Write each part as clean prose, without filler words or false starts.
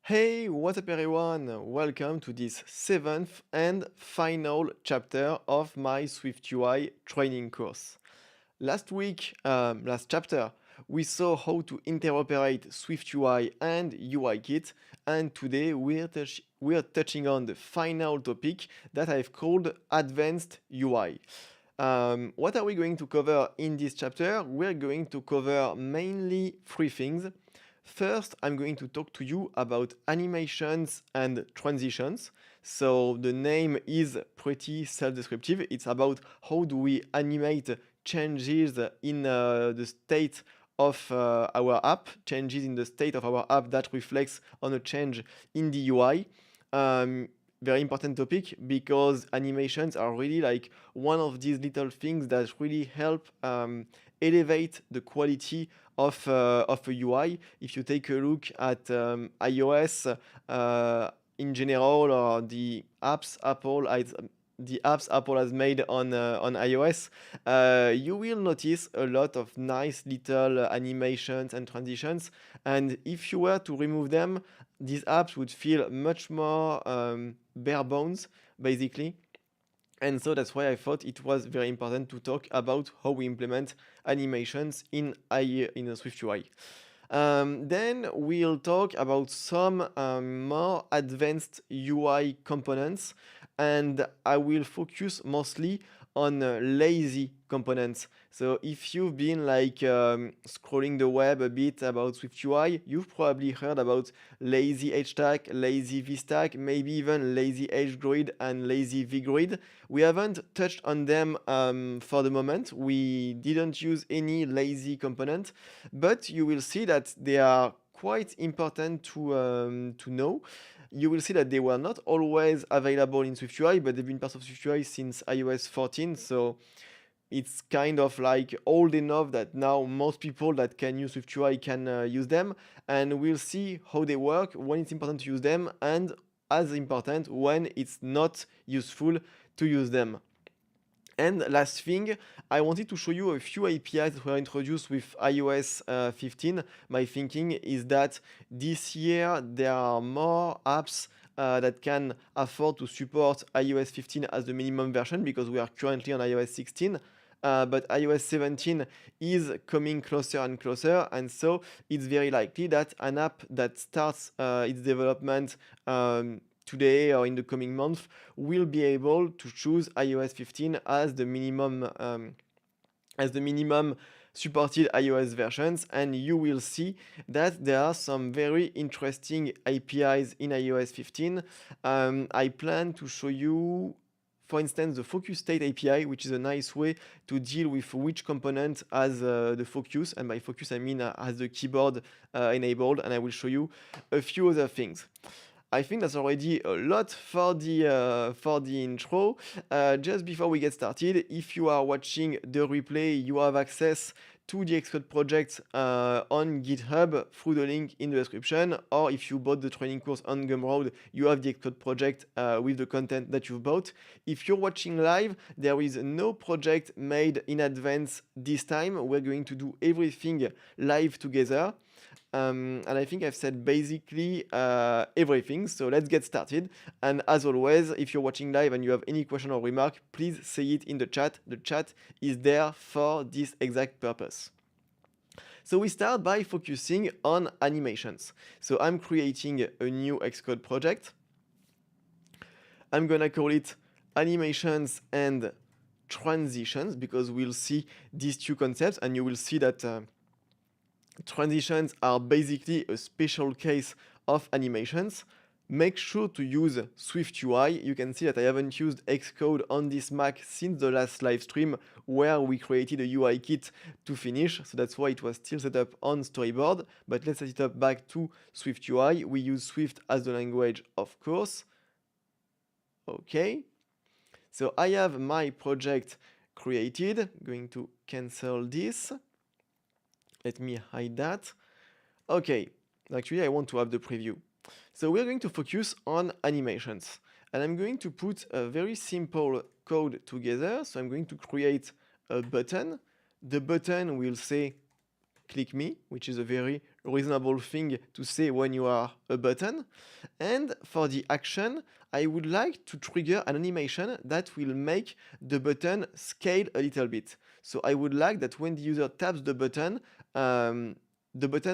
Hey, what's up everyone? Welcome to this seventh and final chapter of my SwiftUI training course. Last chapter, we saw how to interoperate SwiftUI and UIKit, and today we're touching on the final topic that I've called Advanced UI. What are we going to cover in this chapter? We're going to cover mainly three things. First, I'm going to talk to you about animations and transitions. So the name is pretty self-descriptive. It's about how do we animate changes in the state of our app, changes in the state of our app that reflects on a change in the UI. Um, Very important topic because animations are really like one of these little things that really help elevate the quality of a UI. If you take a look at iOS in general or the apps Apple has made on iOS, you will notice a lot of nice little animations and transitions. And if you were to remove them, these apps would feel much more bare bones, basically. And so that's why I thought it was very important to talk about how we implement animations in SwiftUI. Then we'll talk about some more advanced UI components, and I will focus mostly on lazy components. So if you've been like scrolling the web a bit about SwiftUI, you've probably heard about lazy HTAG, lazy VStack, maybe even lazy HGrid and lazy VGrid. We haven't touched on them for the moment. We didn't use any lazy component, but you will see that they are quite important to know. You will see that they were not always available in SwiftUI, but they've been part of SwiftUI since iOS 14, so it's kind of like old enough that now most people that can use SwiftUI can use them, and we'll see how they work, when it's important to use them, and as important when it's not useful to use them. And last thing, I wanted to show you a few APIs that were introduced with iOS 15. My thinking is that this year there are more apps that can afford to support iOS 15 as the minimum version because we are currently on iOS 16. But iOS 17 is coming closer and closer, and so it's very likely that an app that starts its development today or in the coming month will be able to choose iOS 15 as the minimum supported iOS versions, and you will see that there are some very interesting APIs in iOS 15. I plan to show you, for instance, the focus state API, which is a nice way to deal with which component has the focus, and by focus I mean has the keyboard enabled, and I will show you a few other things. I think that's already a lot for the intro. Just before we get started, if you are watching the replay, you have access to the Xcode project on GitHub through the link in the description, or if you bought the training course on Gumroad, you have the Xcode project with the content that you've bought. If you're watching live, there is no project made in advance this time. We're going to do everything live together. And I think I've said basically everything, so let's get started. And as always, if you're watching live and you have any question or remark, please say it in the chat. The chat is there for this exact purpose. So we start by focusing on animations. So I'm creating a new Xcode project. I'm gonna call it animations and transitions because we'll see these two concepts, and you will see that transitions are basically a special case of animations. Make sure to use SwiftUI. You can see that I haven't used Xcode on this Mac since the last live stream where we created a UI kit to finish, so that's why it was still set up on Storyboard, but let's set it up back to SwiftUI. We use Swift as the language, of course. Okay, so I have my project created. I'm going to cancel this. Let me hide that. Okay, actually I want to have the preview. So we're going to focus on animations, and I'm going to put a very simple code together. So I'm going to create a button. The button will say click me, which is a very reasonable thing to say when you are a button. And for the action, I would like to trigger an animation that will make the button scale a little bit. So I would like that when the user taps the button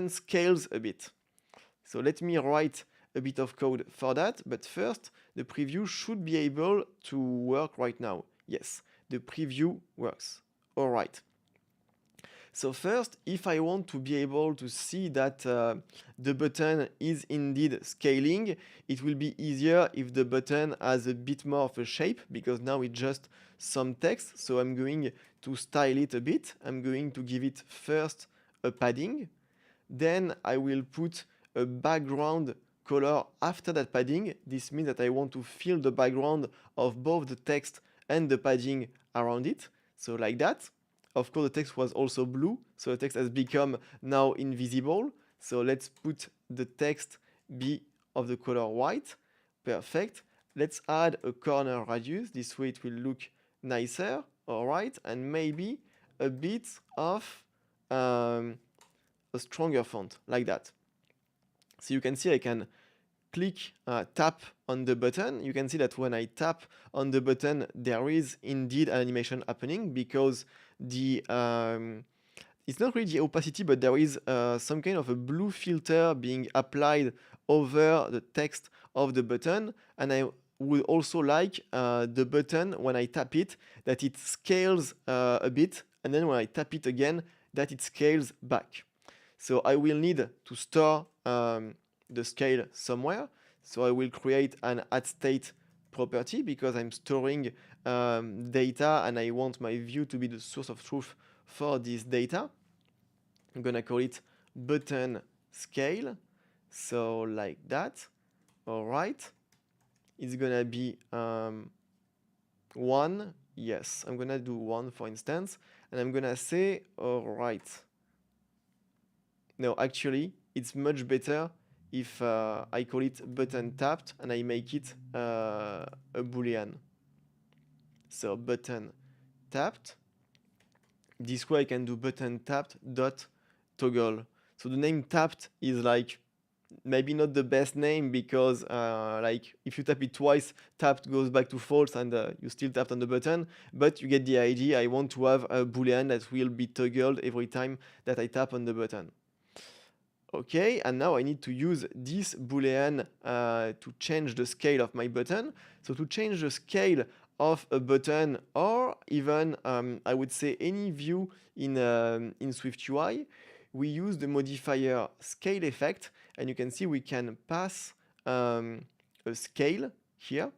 scales a bit. So let me write a bit of code for that, but first, the preview should be able to work right now. Yes, the preview works. All right. So first, if I want to be able to see that the button is indeed scaling, it will be easier if the button has a bit more of a shape, because now it's just some text. So I'm going to style it a bit. I'm going to give it first a padding. Then I will put a background color after that padding. This means that I want to fill the background of both the text and the padding around it. So like that. Of course, the text was also blue, so the text has become now invisible. So let's put the text be of the color white. Perfect. Let's add a corner radius. This way it will look nicer. All right. And maybe a bit of a stronger font, like that. So you can see I can click, tap on the button. You can see that when I tap on the button, there is indeed an animation happening, because the it's not really the opacity, but there is some kind of a blue filter being applied over the text of the button. And I would also like the button, when I tap it, that it scales a bit, and then when I tap it again, that it scales back. So I will need to store the scale somewhere. So I will create an addState property, because I'm storing data and I want my view to be the source of truth for this data. I'm gonna call it button scale. So like that. All right. It's gonna be 1. Yes, I'm gonna do 1, for instance, and I'm gonna say, all right. No, actually, it's much better if I call it button tapped and I make it a boolean. So button tapped. This way I can do button tapped dot toggle. So the name tapped is like maybe not the best name, because like if you tap it twice, tapped goes back to false and you still tapped on the button, but you get the idea. I want to have a boolean that will be toggled every time that I tap on the button. Okay, and now I need to use this boolean to change the scale of my button. So to change the scale of a button, or even I would say any view in SwiftUI, we use the modifier scale effect, and you can see we can pass a scale here.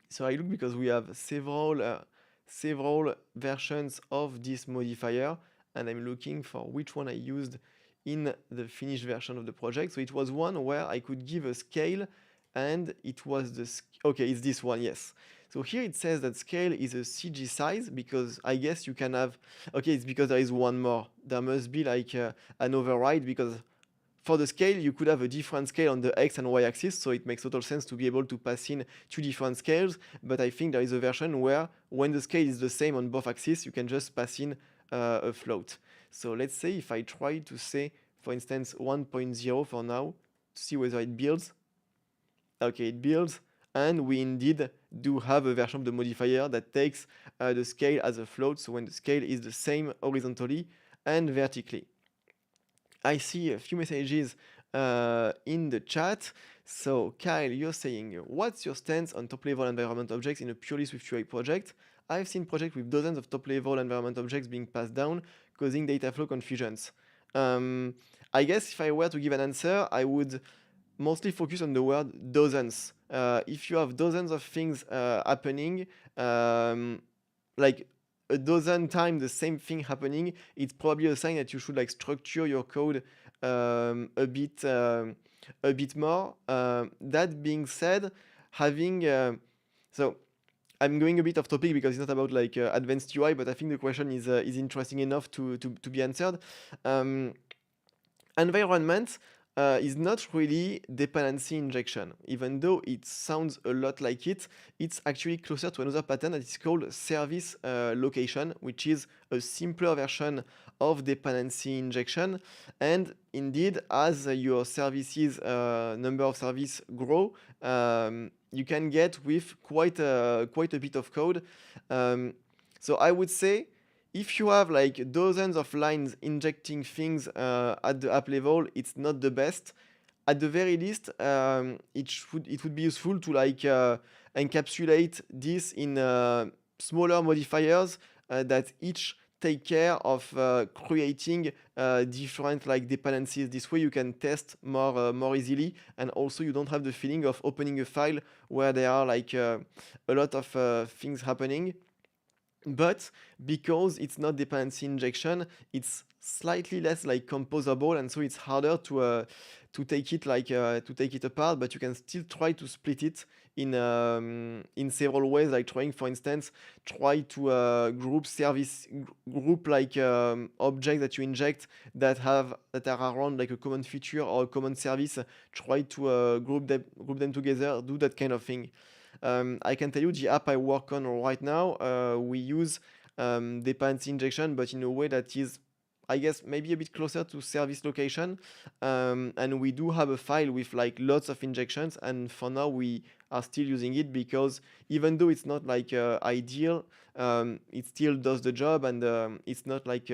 So I look, because we have several versions of this modifier, and I'm looking for which one I used in the finished version of the project. So it was one where I could give a scale, and it was okay, it's this one, yes. So here it says that scale is a CG size, because I guess you can have, okay, it's because there is one more. There must be like an override, because for the scale, you could have a different scale on the X and Y axis, so it makes total sense to be able to pass in 2 different scales. But I think there is a version where when the scale is the same on both axes, you can just pass in a float. So let's say if I try to say, for instance, 1.0 for now, to see whether it builds. Okay, it builds, and we indeed do have a version of the modifier that takes the scale as a float, so when the scale is the same horizontally and vertically. I see a few messages in the chat. So Kyle, you're saying, what's your stance on top-level environment objects in a purely SwiftUI project? I've seen projects with dozens of top-level environment objects being passed down, causing data flow confusions. I guess if I were to give an answer, I would mostly focus on the word dozens. If you have dozens of things happening, like a dozen times the same thing happening, it's probably a sign that you should like structure your code a bit more. That being said, having so I'm going a bit off topic because it's not about like advanced UI, but I think the question is interesting enough to be answered. Environment is not really dependency injection. Even though it sounds a lot like it, it's actually closer to another pattern that is called service location, which is a simpler version of dependency injection. And indeed, as your services number of service grow, you can get with quite a bit of code. So I would say if you have like dozens of lines injecting things at the app level, it's not the best. At the very least, it would be useful to like encapsulate this in smaller modifiers that each take care of creating different like dependencies. This way you can test more easily, and also you don't have the feeling of opening a file where there are like a lot of things happening. But because it's not dependency injection, it's slightly less like composable, and so it's harder to take it like to take it apart. But you can still try to split it in several ways, like trying, for instance, try to group like objects that you inject that are around like a common feature or a common service. Try to group them together. Do that kind of thing. I can tell you the app I work on right now, we use dependency injection, but in a way that is, I guess, maybe a bit closer to service location. And we do have a file with like lots of injections, and for now we are still using it because even though it's not like ideal, it still does the job, and it's not like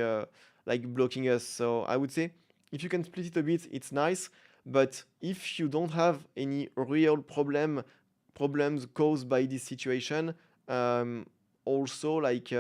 blocking us. So I would say if you can split it a bit, it's nice. But if you don't have any real problems caused by this situation, also like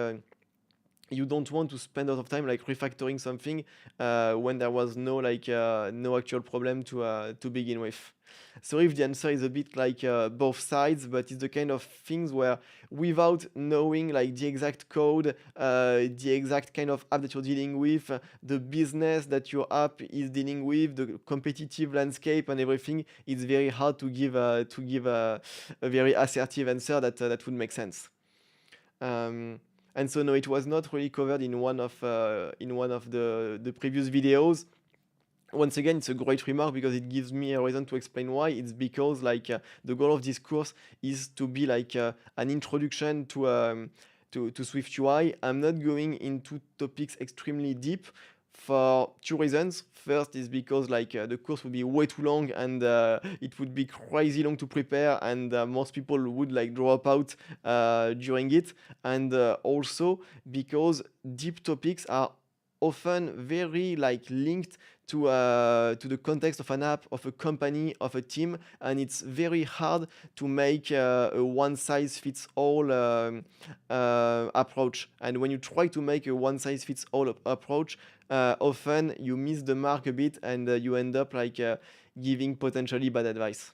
you don't want to spend a lot of time like refactoring something when there was no actual problem to begin with. So if the answer is a bit like both sides, but it's the kind of things where without knowing like the exact code, the exact kind of app that you're dealing with, the business that your app is dealing with, the competitive landscape and everything, it's very hard to give a very assertive answer that would make sense. And so no, it was not really covered in one of the previous videos. Once again, it's a great remark because it gives me a reason to explain why. It's because like the goal of this course is to be like an introduction to SwiftUI. I'm not going into topics extremely deep for two reasons. First is because like the course would be way too long, and it would be crazy long to prepare, and most people would like drop out during it. And also because deep topics are often very like linked to the context of an app, of a company, of a team, and it's very hard to make a one-size-fits-all approach. And when you try to make a one-size-fits-all approach, often you miss the mark a bit, and you end up like giving potentially bad advice.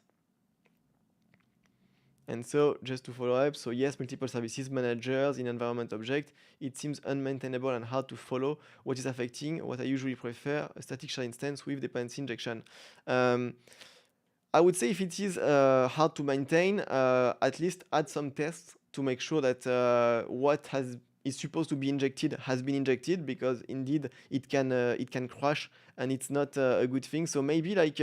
And so just to follow up, so yes, multiple services managers in environment object, it seems unmaintainable and hard to follow. What is affecting? What I usually prefer, a static shell instance with dependency injection. I would say if it is hard to maintain, at least add some tests to make sure that what is supposed to be injected has been injected, because indeed it can crash, and it's not a good thing. So maybe like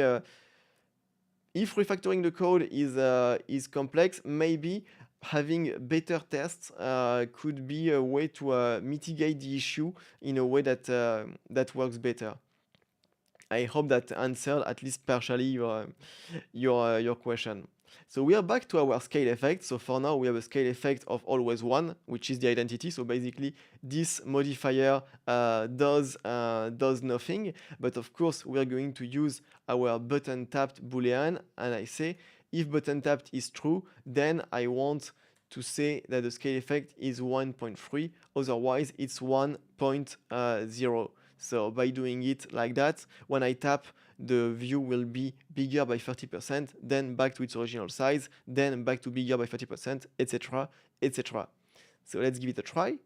if refactoring the code is complex, maybe having better tests could be a way to mitigate the issue in a way that works better. I hope that answered at least partially your question. So we are back to our scale effect. So for now, we have a scale effect of always 1, which is the identity. So basically, this modifier does nothing. But of course, we are going to use our button tapped boolean. And I say, if button tapped is true, then I want to say that the scale effect is 1.3. Otherwise, it's 1.0. So by doing it like that, when I tap, the view will be bigger by 30%, then back to its original size, then back to bigger by 30%, etc., etc. So let's give it a try.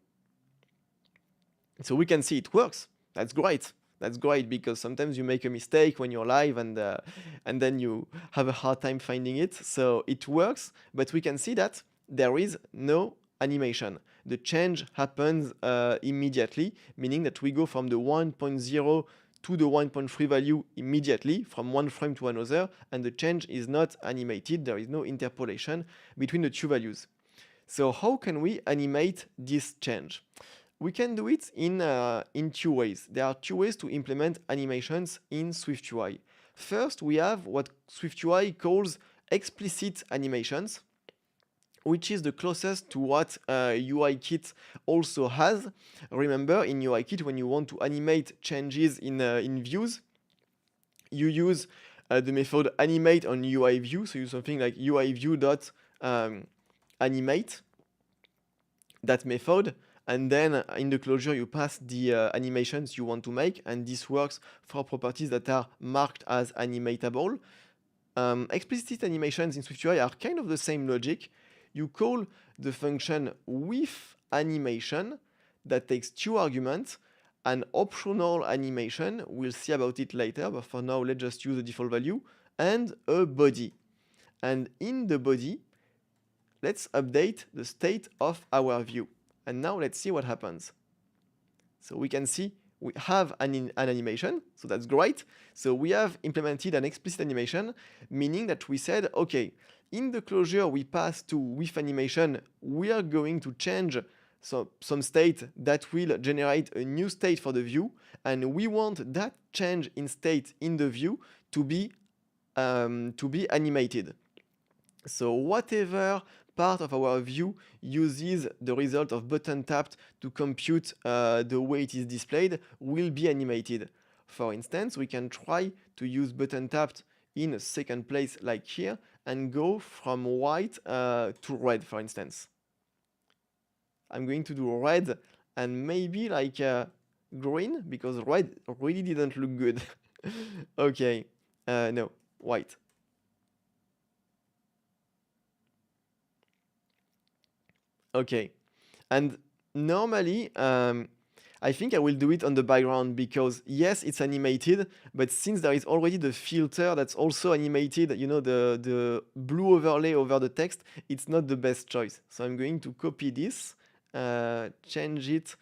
So we can see it works. That's great. That's great, because sometimes you make a mistake when you're live, and then you have a hard time finding it. So it works, but we can see that there is no animation. The change happens immediately, meaning that we go from the 1.0 to the 1.3 value immediately from one frame to another, and the change is not animated. There is no interpolation between the two values. So how can we animate this change? We can do it in two ways. There are two ways to implement animations in SwiftUI. First, we have what SwiftUI calls explicit animations, which is the closest to what UIKit also has. Remember, in UIKit, when you want to animate changes in views, you use the method animate on UI view. So use something like UI view dot animate, that method, and then in the closure you pass the animations you want to make, and this works for properties that are marked as animatable. Explicit animations in SwiftUI are kind of the same logic. You call the function with animation that takes two arguments, an optional animation, we'll see about it later, but for now let's just use the default value, and a body. And in the body, let's update the state of our view. And now let's see what happens. So we can see we have an animation, so that's great. So we have implemented an explicit animation, meaning that we said, okay, in the closure we pass to with animation, we are going to change some state that will generate a new state for the view, and we want that change in state in the view to be animated. So whatever part of our view uses the result of button tapped to compute the way it is displayed will be animated. For instance, we can try to use button tapped in a second place like here and go from white to red, for instance. I'm going to do red and maybe like green, because red really didn't look good. Okay, no, white. Okay, and normally I think I will do it on the background because yes, it's animated, but since there is already the filter that's also animated, you know, the blue overlay over the text, it's not the best choice. So I'm going to copy this, change it,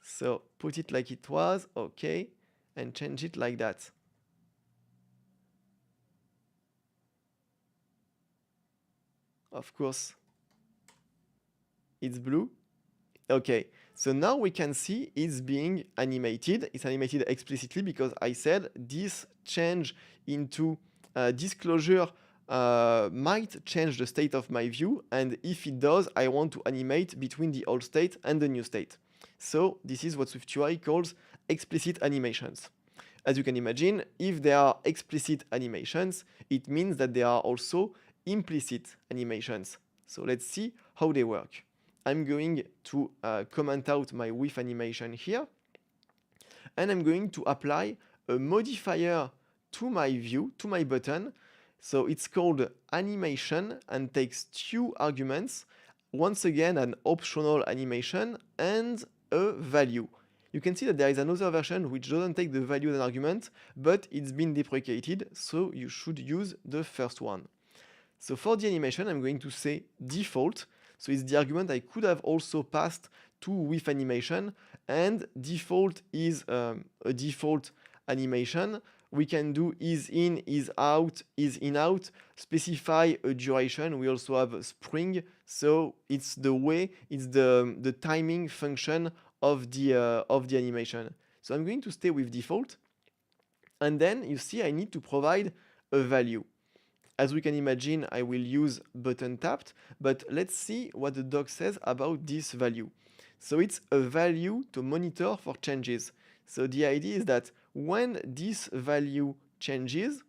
so put it like it was, okay, and change it like that. Of course, it's blue. Okay, so now we can see it's being animated. It's animated explicitly because I said this change into disclosure might change the state of my view, and if it does, I want to animate between the old state and the new state. So this is what SwiftUI calls explicit animations. As you can imagine, if there are explicit animations, it means that there are also implicit animations. So let's see how they work. I'm going to comment out my with animation here, and I'm going to apply a modifier to my view, to my button. So it's called animation and takes two arguments. Once again, an optional animation and a value. You can see that there is another version which doesn't take the value as an argument, but it's been deprecated, so you should use the first one. So for the animation, I'm going to say default. So it's the argument I could have also passed to with animation, and default is a default animation. We can do is in, is out, is in out, specify a duration. We also have a spring, so it's the way, it's the timing function of the animation. So I'm going to stay with default, and then you see I need to provide a value. As we can imagine, I will use button tapped, but let's see what the doc says about this value. So it's a value to monitor for changes. So the idea is that when this value changes,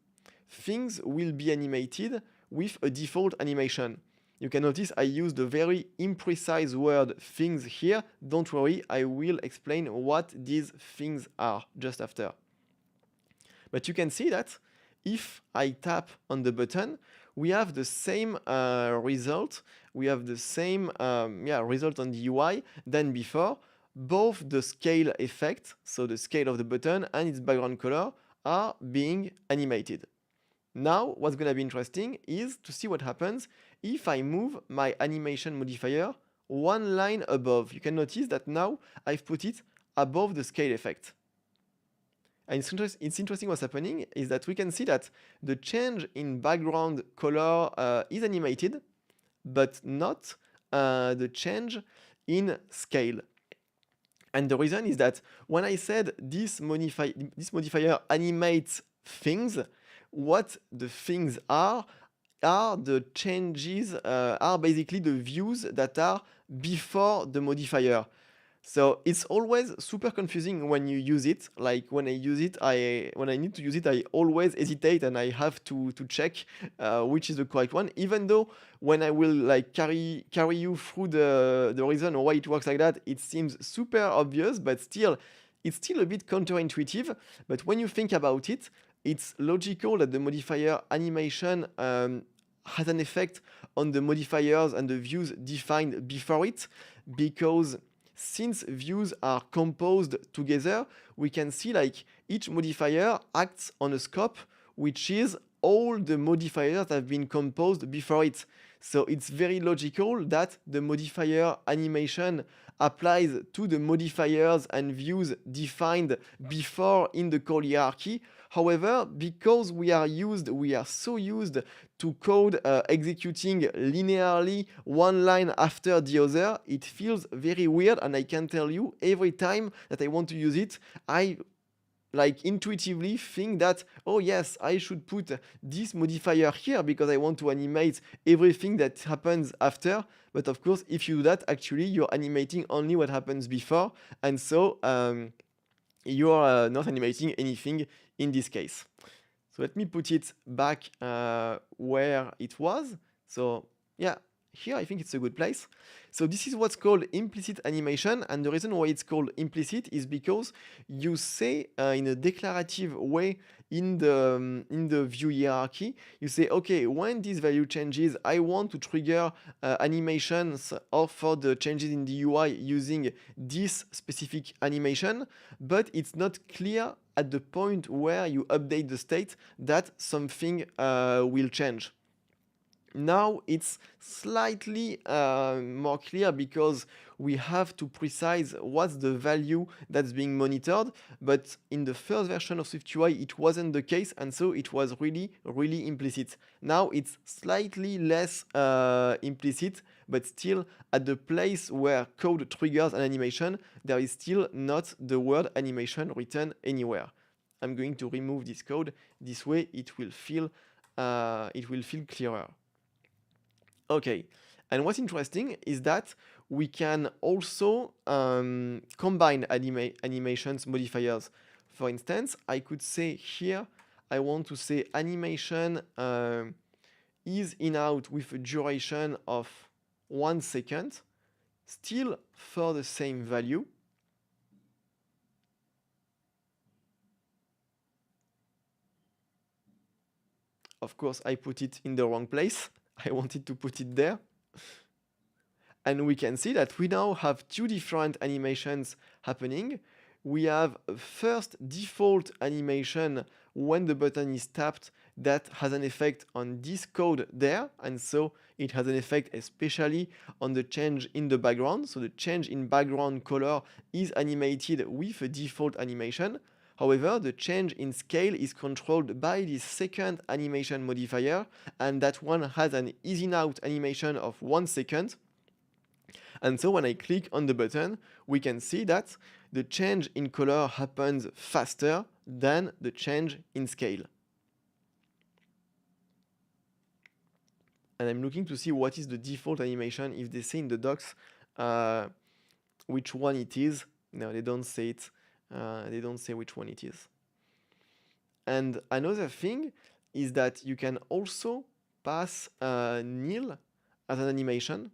things will be animated with a default animation. You can notice I used a very imprecise word things here. Don't worry, I will explain what these things are just after. But you can see that if I tap on the button, we have the same result. We have the same result on the UI than before. Both the scale effect, so the scale of the button and its background color, are being animated. Now, what's going to be interesting is to see what happens if I move my animation modifier one line above. You can notice that now I've put it above the scale effect. And it's interesting what's happening is that we can see that the change in background color is animated, but not the change in scale. And the reason is that when I said this modifier animates things, what the things are the changes, are basically the views that are before the modifier. So it's always super confusing when you use it. Like when I use it, when I need to use it, I always hesitate and I have to check which is the correct one. Even though when I will like carry you through the reason why it works like that, it seems super obvious, but still, it's still a bit counterintuitive. But when you think about it, it's logical that the modifier animation has an effect on the modifiers and the views defined before it, because since views are composed together, we can see like each modifier acts on a scope, which is all the modifiers that have been composed before it. So it's very logical that the modifier animation applies to the modifiers and views defined before in the call hierarchy. However, because we are so used to code executing linearly one line after the other, it feels very weird, and I can tell you every time that I want to use it, I like intuitively think that, oh yes, I should put this modifier here because I want to animate everything that happens after. But of course, if you do that, actually you're animating only what happens before, and so you're not animating anything in this case. So let me put it back where it was. So yeah, here I think it's a good place. So this is what's called implicit animation, and the reason why it's called implicit is because you say in a declarative way in the view hierarchy, you say, okay, when this value changes, I want to trigger animations for the changes in the UI using this specific animation, but it's not clear at the point where you update the state that something will change. Now it's slightly more clear because we have to precise what's the value that's being monitored, but in the first version of SwiftUI it wasn't the case, and so it was really implicit. Now it's slightly less implicit, but still at the place where code triggers an animation, there is still not the word animation written anywhere. I'm going to remove this code. This way it will feel clearer. Okay, and what's interesting is that we can also combine animations modifiers. For instance, I could say here, I want to say animation is in out with a duration of 1 second, still for the same value. Of course, I put it in the wrong place. I wanted to put it there. And we can see that we now have two different animations happening. We have a first default animation when the button is tapped that has an effect on this code there, and so it has an effect especially on the change in the background. So the change in background color is animated with a default animation. However, the change in scale is controlled by this second animation modifier, and that one has an ease in out animation of 1 second. And so when I click on the button, we can see that the change in color happens faster than the change in scale. And I'm looking to see what is the default animation, if they say in the docs which one it is. No, they don't say it. They don't say which one it is. And another thing is that you can also pass nil as an animation,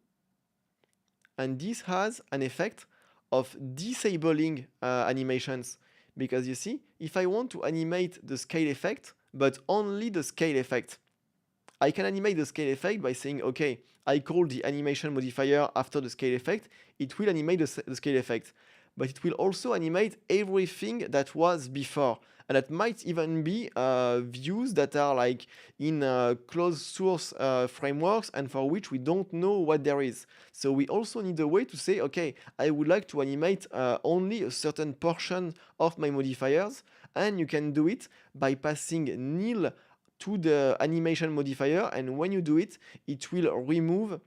and this has an effect of disabling animations, because you see, if I want to animate the scale effect, but only the scale effect, I can animate the scale effect by saying, okay, I call the animation modifier after the scale effect, it will animate the scale effect, but it will also animate everything that was before. And that might even be views that are like in closed source frameworks and for which we don't know what there is. So we also need a way to say, okay, I would like to animate only a certain portion of my modifiers, and you can do it by passing nil to the animation modifier, and when you do it, it will remove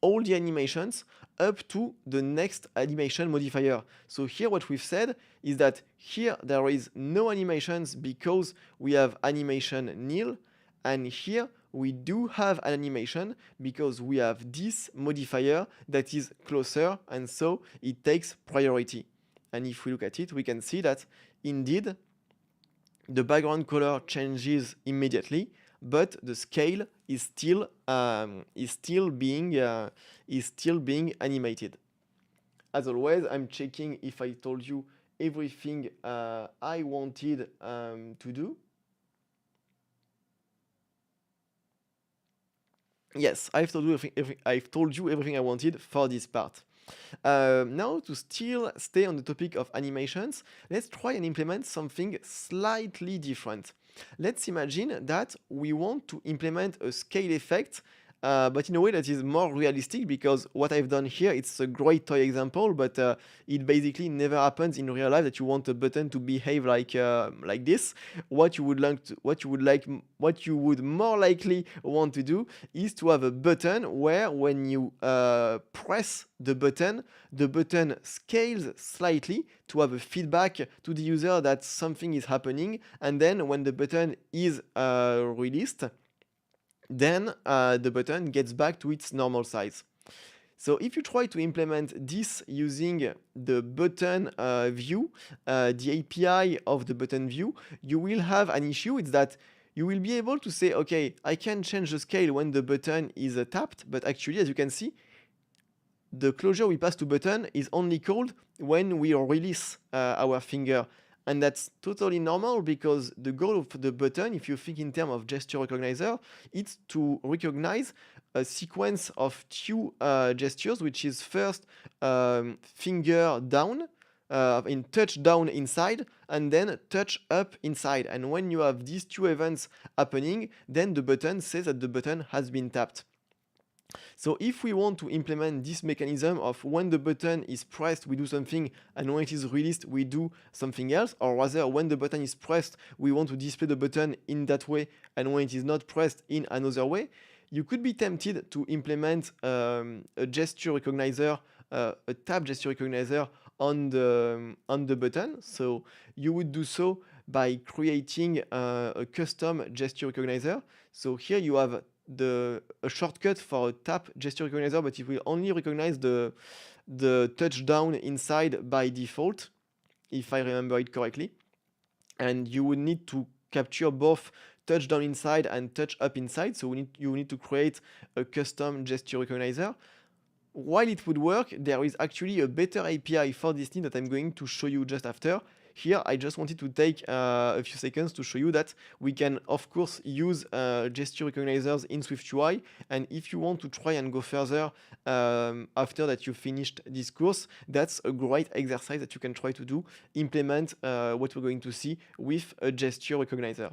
all the animations up to the next animation modifier. So here what we've said is that here there is no animations because we have animation nil, and here we do have an animation because we have this modifier that is closer, and so it takes priority. And if we look at it, we can see that indeed the background color changes immediately, but the scale is still being animated. As always, I'm checking if I told you everything I wanted to do. Yes, I've told you everything I wanted for this part. Now, to still stay on the topic of animations, let's try and implement something slightly different. Let's imagine that we want to implement a scale effect, but in a way that is more realistic, because what I've done here, it's a great toy example, but it basically never happens in real life that you want a button to behave like this. What you would more likely want to do is to have a button where when you press the button scales slightly to have a feedback to the user that something is happening, and then when the button is released, then the button gets back to its normal size. So if you try to implement this using the button view, the API of the button view, you will have an issue. It's that you will be able to say, okay, I can change the scale when the button is tapped, but actually, as you can see, the closure we pass to button is only called when we release our finger. And that's totally normal, because the goal of the button, if you think in terms of gesture recognizer, it's to recognize a sequence of two gestures, which is first finger down, in touch down inside, and then touch up inside. And when you have these two events happening, then the button says that the button has been tapped. So if we want to implement this mechanism of when the button is pressed, we do something, and when it is released, we do something else, or rather, when the button is pressed, we want to display the button in that way, and when it is not pressed, in another way, you could be tempted to implement a gesture recognizer, a tap gesture recognizer on the button. So you would do so by creating a custom gesture recognizer. So here you have a shortcut for a tap gesture recognizer, but it will only recognize the touch down inside by default, if I remember it correctly. And you would need to capture both touch down inside and touch up inside. So you need to create a custom gesture recognizer. While it would work, there is actually a better API for this thing that I'm going to show you just after. Here, I just wanted to take a few seconds to show you that we can, of course, use gesture recognizers in SwiftUI. And if you want to try and go further after that you finished this course, that's a great exercise that you can try to do, implement what we're going to see with a gesture recognizer.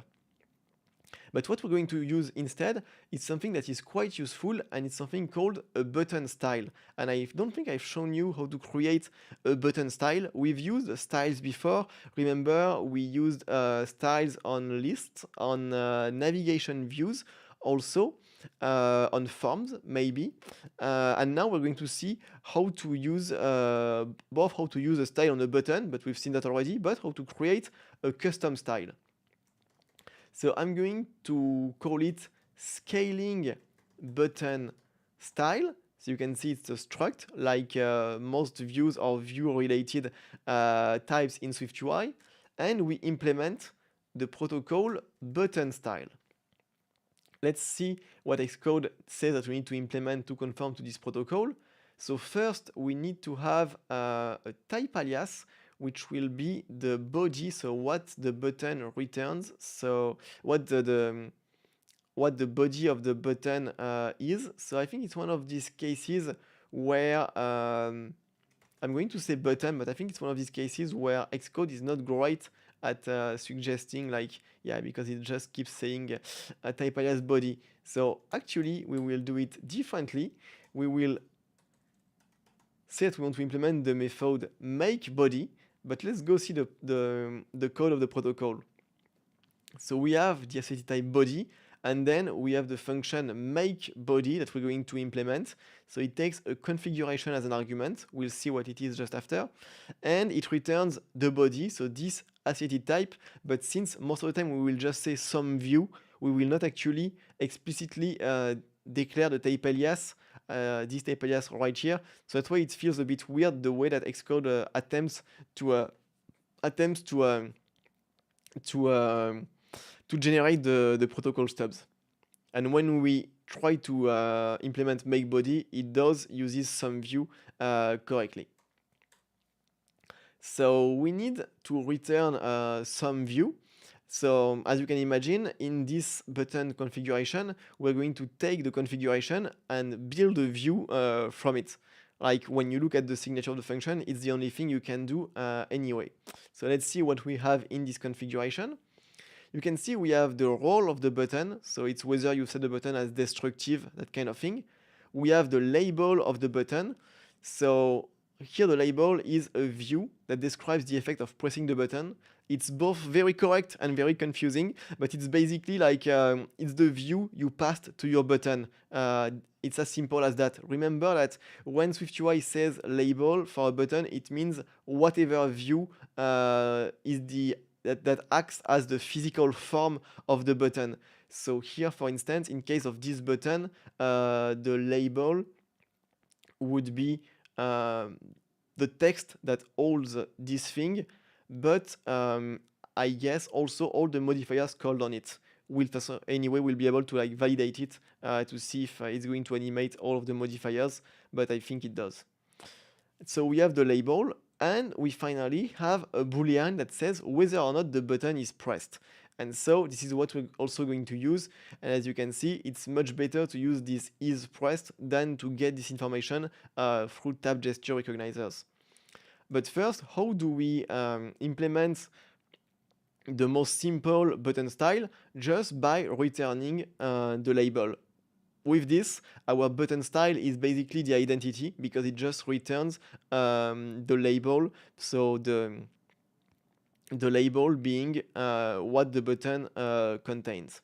But what we're going to use instead is something that is quite useful, and it's something called a button style. And I don't think I've shown you how to create a button style. We've used styles before. Remember, we used styles on lists, on navigation views, also on forms, maybe. And now we're going to see how to use both how to use a style on a button, but we've seen that already, but how to create a custom style. So I'm going to call it scaling button style. So you can see it's a struct like most views or view-related types in SwiftUI. And we implement the protocol button style. Let's see what Xcode says that we need to implement to conform to this protocol. So first, we need to have a type alias, which will be the body, so what the button returns, so what the body of the button is. So I think it's one of these cases where I'm going to say button, but I think it's one of these cases where Xcode is not great at suggesting, like, yeah, because it just keeps saying type alias body. So actually, we will do it differently. We will say that we want to implement the method makeBody, but let's go see the code of the protocol. So we have the associated type body, And then we have the function make body that we're going to implement. So it takes a configuration as an argument. We'll see what it is just after. And it returns the body, so this associated type. But since most of the time we will just say some view, we will not actually explicitly declare the type alias, this type alias right here. So that's why it feels a bit weird the way that Xcode attempts to generate the protocol stubs. And when we try to implement make body, it does uses some view correctly. So we need to return some view. So as you can imagine, in this button configuration, we're going to take the configuration and build a view from it. Like when you look at the signature of the function, it's the only thing you can do anyway. So let's see what we have in this configuration. You can see we have the role of the button, so it's whether you set the button as destructive, that kind of thing. We have the label of the button. So here the label is a view that describes the effect of pressing the button. It's both very correct and very confusing, but it's basically like it's the view you passed to your button. It's as simple as that. Remember that when SwiftUI says label for a button, it means whatever view is that acts as the physical form of the button. So here, for instance, in case of this button, the label would be the text that holds this thing, but I guess also all the modifiers called on it. Anyway, we'll be able to like validate it to see if it's going to animate all of the modifiers, but I think it does. So we have the label, and we finally have a boolean that says whether or not the button is pressed. And so this is what we're also going to use. And as you can see, it's much better to use this is pressed than to get this information through tap gesture recognizers. But first, how do we implement the most simple button style? Just by returning the label. With this, our button style is basically the identity because it just returns the label. So the label being what the button contains.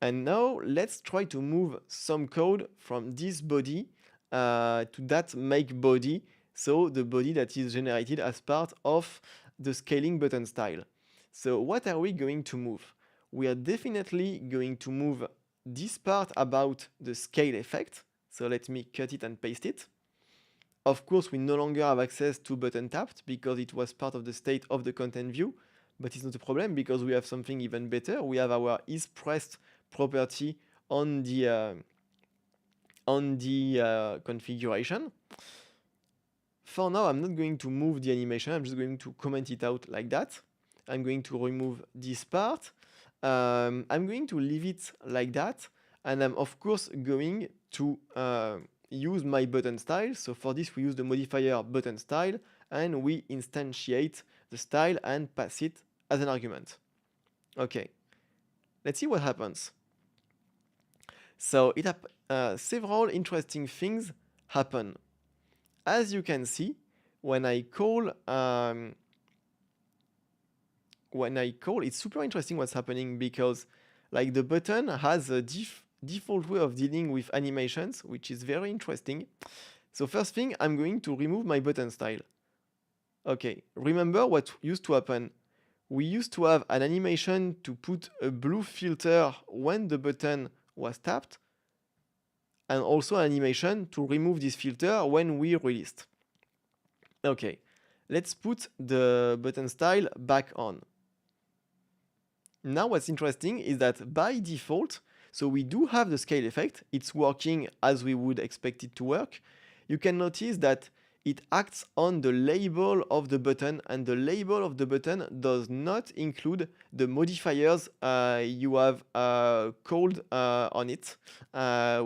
And now let's try to move some code from this body to that make body. So the body that is generated as part of the scaling button style. So what are we going to move? We are definitely going to move this part about the scale effect. So let me cut it and paste it. Of course, we no longer have access to button tapped because it was part of the state of the content view, but it's not a problem because we have something even better. We have our is pressed property on the configuration. For now, I'm not going to move the animation. I'm just going to comment it out like that. I'm going to remove this part. I'm going to leave it like that. And I'm, of course, going to use my button style. So for this, we use the modifier button style. And we instantiate the style and pass it as an argument. OK. Let's see what happens. So several interesting things happen. As you can see, when I call, it's super interesting what's happening because like the button has a default way of dealing with animations, which is very interesting. So first thing, I'm going to remove my button style. Okay, remember what used to happen? We used to have an animation to put a blue filter when the button was tapped, and also an animation to remove this filter when we released. Okay, let's put the button style back on. Now what's interesting is that by default, so we do have the scale effect. It's working as we would expect it to work. You can notice that it acts on the label of the button, and the label of the button does not include the modifiers you have called on it,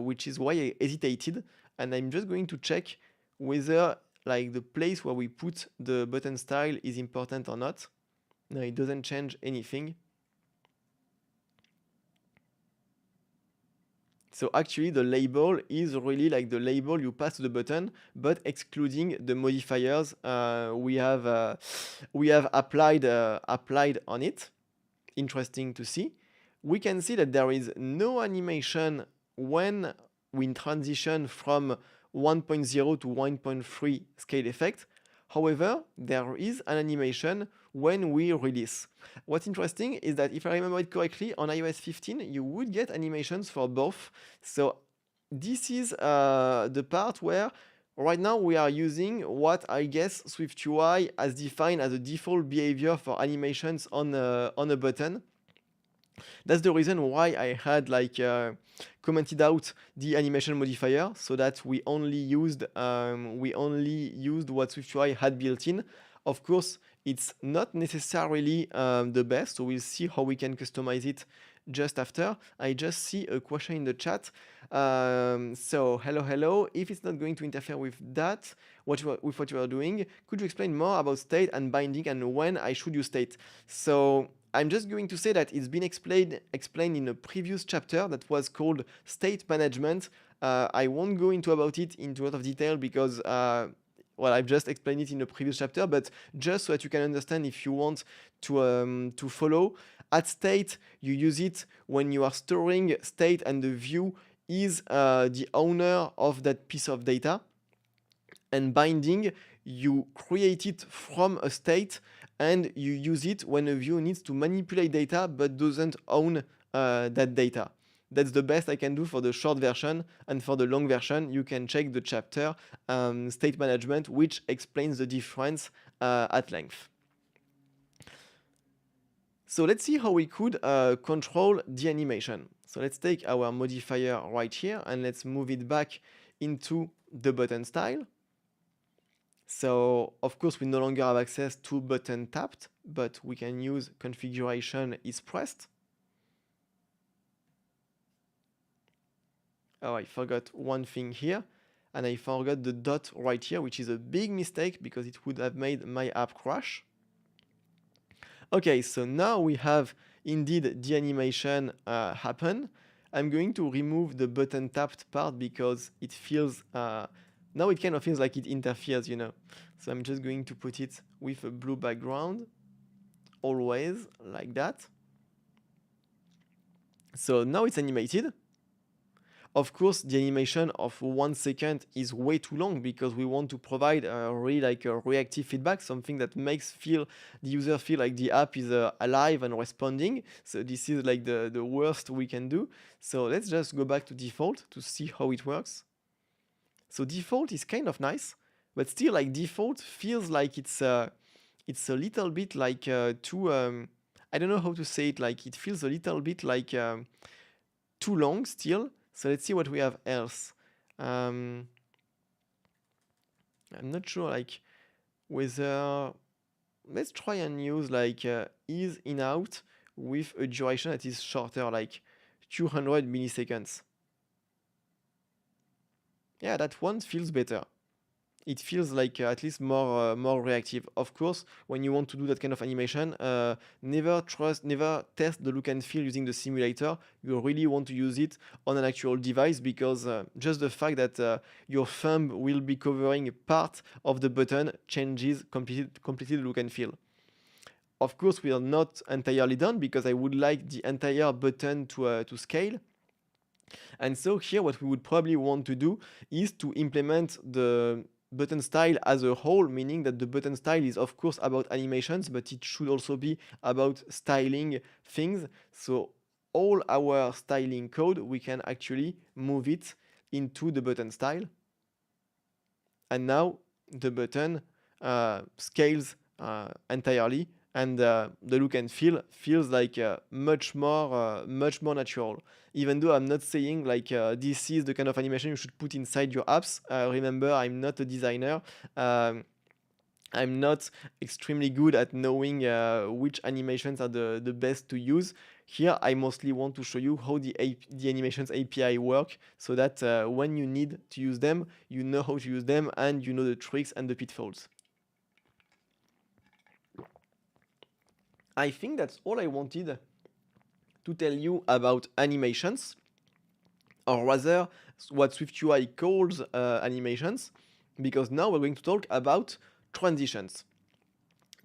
which is why I hesitated. And I'm just going to check whether like the place where we put the button style is important or not. No, it doesn't change anything. So actually the label is really like the label you pass to the button, but excluding the modifiers we have applied on it. Interesting to see. we can see that there is no animation when we transition from 1.0 to 1.3 scale effect. However, there is an animation when we release. What's interesting is that if I remember it correctly, on iOS 15, you would get animations for both. So this is the part where right now we are using what I guess SwiftUI has defined as a default behavior for animations on a button. That's the reason why I had commented out the animation modifier, so that we only used what SwiftUI had built in. Of course, it's not necessarily the best, so we'll see how we can customize it just after. I just see a question in the chat. So hello. If it's not going to interfere with that, with what you are doing, could you explain more about state and binding and when I should use state? So I'm just going to say that it's been explained in a previous chapter that was called state management. I won't go into a lot of detail because I've just explained it in the previous chapter, but just so that you can understand if you want to follow. At state, you use it when you are storing state and the view is the owner of that piece of data. And binding, you create it from a state and you use it when a view needs to manipulate data but doesn't own that data. That's the best I can do for the short version, and for the long version, you can check the chapter State Management, which explains the difference at length. So let's see how we could control the animation. So let's take our modifier right here and let's move it back into the button style. So of course we no longer have access to button tapped, but we can use configuration is pressed. Oh, I forgot one thing here, and I forgot the dot right here, which is a big mistake because it would have made my app crash. Okay, so now we have indeed the animation happen. I'm going to remove the button tapped part because it feels, now it kind of feels like it interferes, you know. So I'm just going to put it with a blue background, always like that. So now it's animated. Of course, the animation of 1 second is way too long because we want to provide really like a reactive feedback, something that makes the user feel like the app is alive and responding. So this is like the worst we can do. So let's just go back to default to see how it works. So default is kind of nice, but still like default feels like it's a little bit like too, I don't know how to say it, like it feels a little bit like too long still. So let's see what we have else. I'm not sure like whether, let's try and use like is in out with a duration that is shorter, like 200 milliseconds. Yeah, that one feels better. It feels like at least more reactive. Of course, when you want to do that kind of animation, never test the look and feel using the simulator. You really want to use it on an actual device because just the fact that your thumb will be covering part of the button changes completely the look and feel. Of course, we are not entirely done because I would like the entire button to scale. And so here what we would probably want to do is to implement the button style as a whole, meaning that the button style is of course about animations, but it should also be about styling things. So all our styling code, we can actually move it into the button style. And now the button scales entirely, and the look and feel feels like much more natural. Even though I'm not saying like this is the kind of animation you should put inside your apps. Remember, I'm not a designer. I'm not extremely good at knowing which animations are the best to use. Here, I mostly want to show you how the animations API work, so that when you need to use them, you know how to use them and you know the tricks and the pitfalls. I think that's all I wanted to tell you about animations, or rather what SwiftUI calls animations, because now we're going to talk about transitions.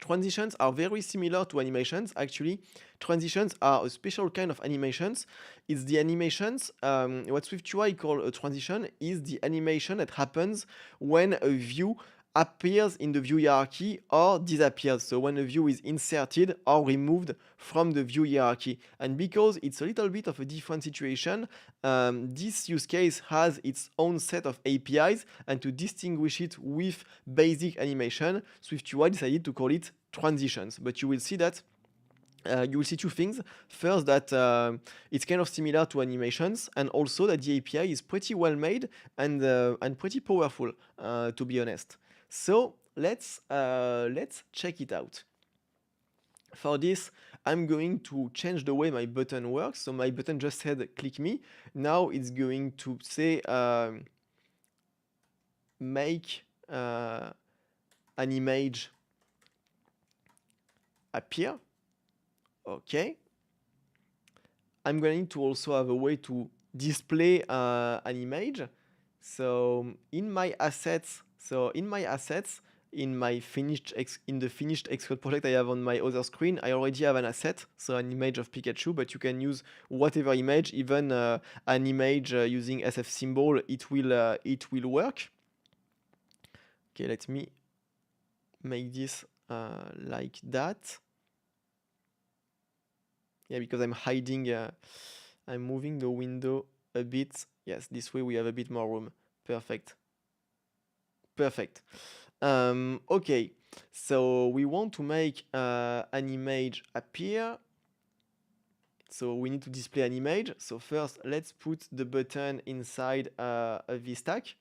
Transitions are very similar to animations. Actually, transitions are a special kind of animations. It's the animations, what SwiftUI call a transition is the animation that happens when a view appears in the view hierarchy or disappears. So when a view is inserted or removed from the view hierarchy. And because it's a little bit of a different situation, this use case has its own set of APIs, and to distinguish it with basic animation, SwiftUI decided to call it transitions. But you will see that you will see two things. First, that it's kind of similar to animations, and also that the API is pretty well made and pretty powerful, to be honest. So let's check it out. For this, I'm going to change the way my button works. So my button just said click me. Now it's going to say make an image appear. Okay. I'm going to also have a way to display an image. So in my assets, in my finished Xcode project I have on my other screen, I already have an asset, so an image of Pikachu, but you can use whatever image, even an image using SF symbol, it will work. Okay, let me make this like that. Yeah, because I'm hiding, I'm moving the window a bit. Yes, this way we have a bit more room. Perfect. Okay, so we want to make an image appear. So we need to display an image. So first, let's put the button inside a VStack.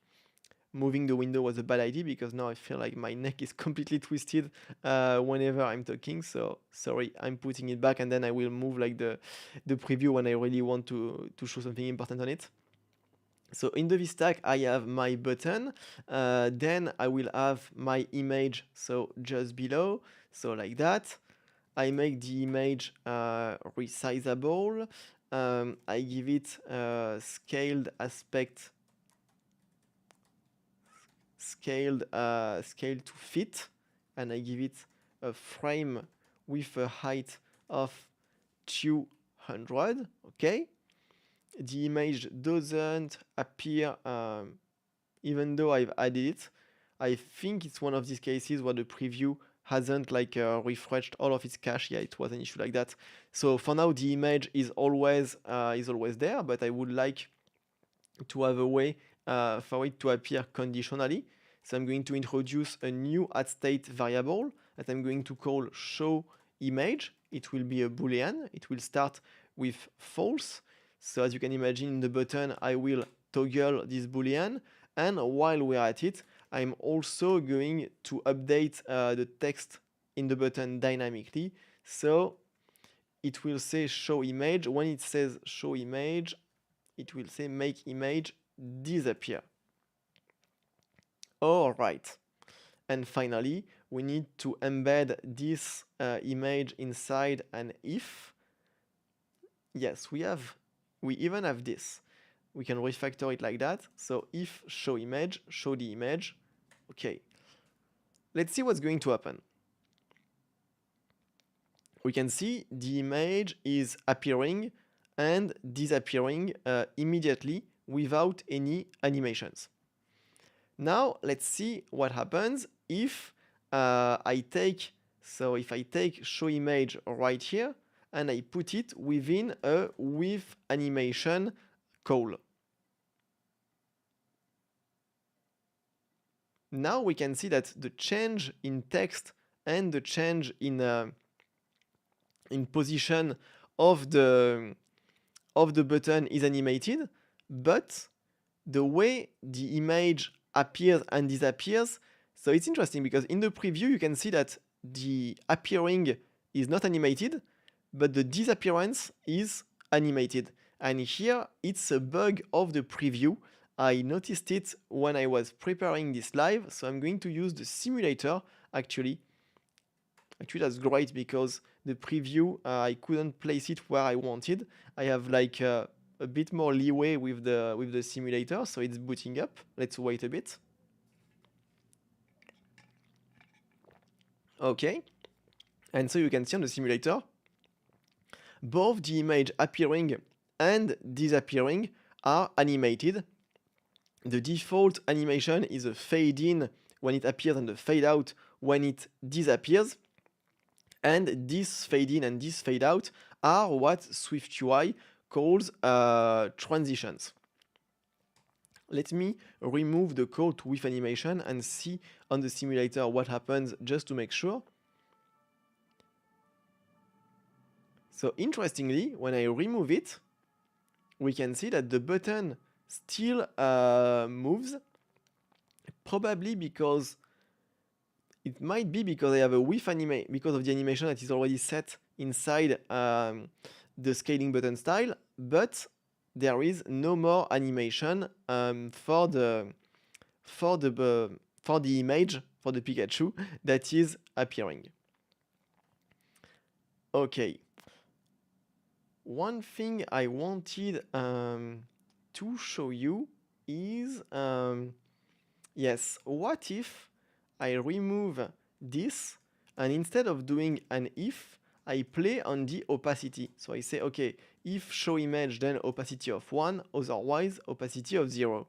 Moving the window was a bad idea because now I feel like my neck is completely twisted whenever I'm talking. So sorry, I'm putting it back, and then I will move like the preview when I really want to show something important on it. So in the VStack, I have my button. Then I will have my image, so just below, so like that. I make the image resizable. I give it scaled aspect, scaled to fit, and I give it a frame with a height of 200. Okay. The image doesn't appear even though I've added it. I think it's one of these cases where the preview hasn't like refreshed all of its cache. Yeah, it was an issue like that. So for now, the image is always there, but I would like to have a way for it to appear conditionally. So I'm going to introduce a new addState variable that I'm going to call show image. It will be a boolean. It will start with false. So as you can imagine in the button, I will toggle this boolean. And while we're at it, I'm also going to update the text in the button dynamically. So it will say show image. When it says show image, it will say make image disappear. All right. And finally, we need to embed this image inside an if. Yes, we even have this. We can refactor it like that. So if show image, show the image. Okay. Let's see what's going to happen. We can see the image is appearing and disappearing immediately without any animations. Now let's see what happens if I take show image right here and I put it within a with animation call. Now we can see that the change in text and the change in position of the button is animated, but the way the image appears and disappears. So it's interesting because in the preview you can see that the appearing is not animated, but the disappearance is animated. And here it's a bug of the preview. I noticed it when I was preparing this live, so I'm going to use the simulator actually. Actually, that's great because the preview, I couldn't place it where I wanted. I have like a bit more leeway with the simulator, so it's booting up. Let's wait a bit. Okay. And so you can see on the simulator, both the image appearing and disappearing are animated. The default animation is a fade in when it appears and a fade out when it disappears. And this fade in and this fade out are what SwiftUI calls transitions. Let me remove the call to with animation and see on the simulator what happens just to make sure. So interestingly, when I remove it, we can see that the button still moves, probably because it might be because I have a with animation, because of the animation that is already set inside the scaling button style, but there is no more animation for the image, for the Pikachu that is appearing. Okay. One thing I wanted to show you is, yes, what if I remove this and instead of doing an if, I play on the opacity. So I say, okay, if show image, then opacity of 1, otherwise opacity of 0.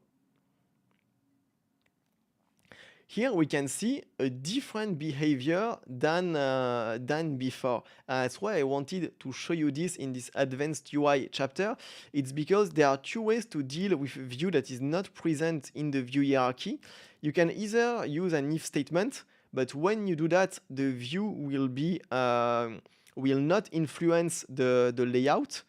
Here we can see a different behavior than before. That's why I wanted to show you this in this advanced UI chapter. It's because there are two ways to deal with a view that is not present in the view hierarchy. You can either use an if statement, but when you do that, the view will not influence the layout.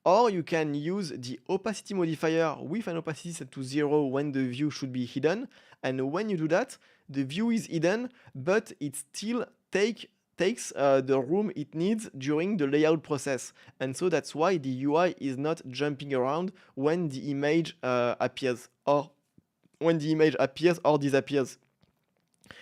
Or you can use the opacity modifier with an opacity set to 0 when the view should be hidden. And when you do that, the view is hidden, but it still takes the room it needs during the layout process. And so that's why the UI is not jumping around when the image appears or disappears.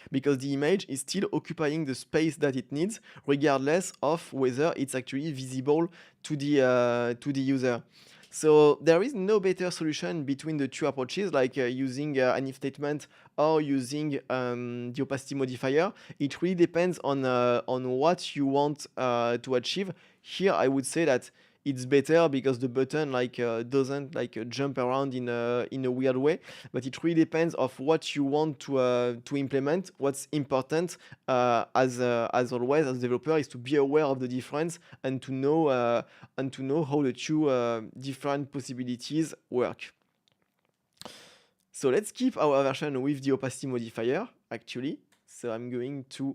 Because the image is still occupying the space that it needs, regardless of whether it's actually visible to the user. So there is no better solution between the two approaches, like using an if statement or using the opacity modifier. It really depends on what you want to achieve. Here, I would say that it's better because the button doesn't jump around in a weird way, but it really depends of what you want to implement. What's important, as always, as a developer, is to be aware of the difference and to know how the two different possibilities work. So let's keep our version with the opacity modifier, actually. So I'm going to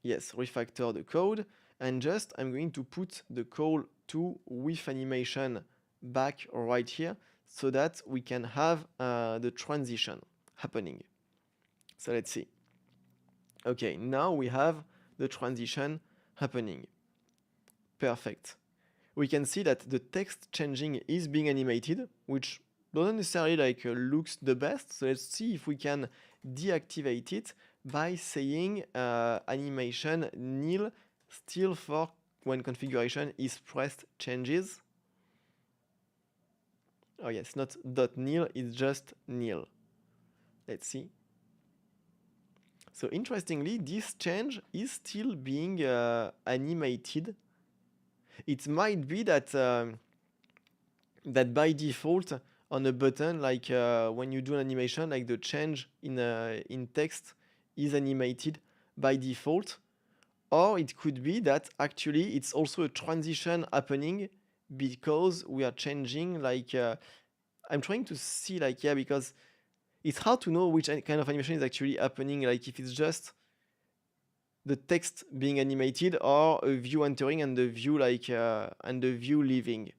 refactor the code. And I'm going to put the call to with animation back right here so that we can have the transition happening. So let's see. Okay, now we have the transition happening. Perfect. We can see that the text changing is being animated, which doesn't necessarily looks the best. So let's see if we can deactivate it by saying animation nil still for when configuration is pressed changes. Oh yes, not .nil, it's just nil. Let's see. So interestingly, this change is still being animated. It might be that that by default on a button, when you do an animation, the change in text is animated by default. Or it could be that actually it's also a transition happening because we are changing I'm trying to see because it's hard to know which kind of animation is actually happening, if it's just the text being animated or a view entering and the view leaving.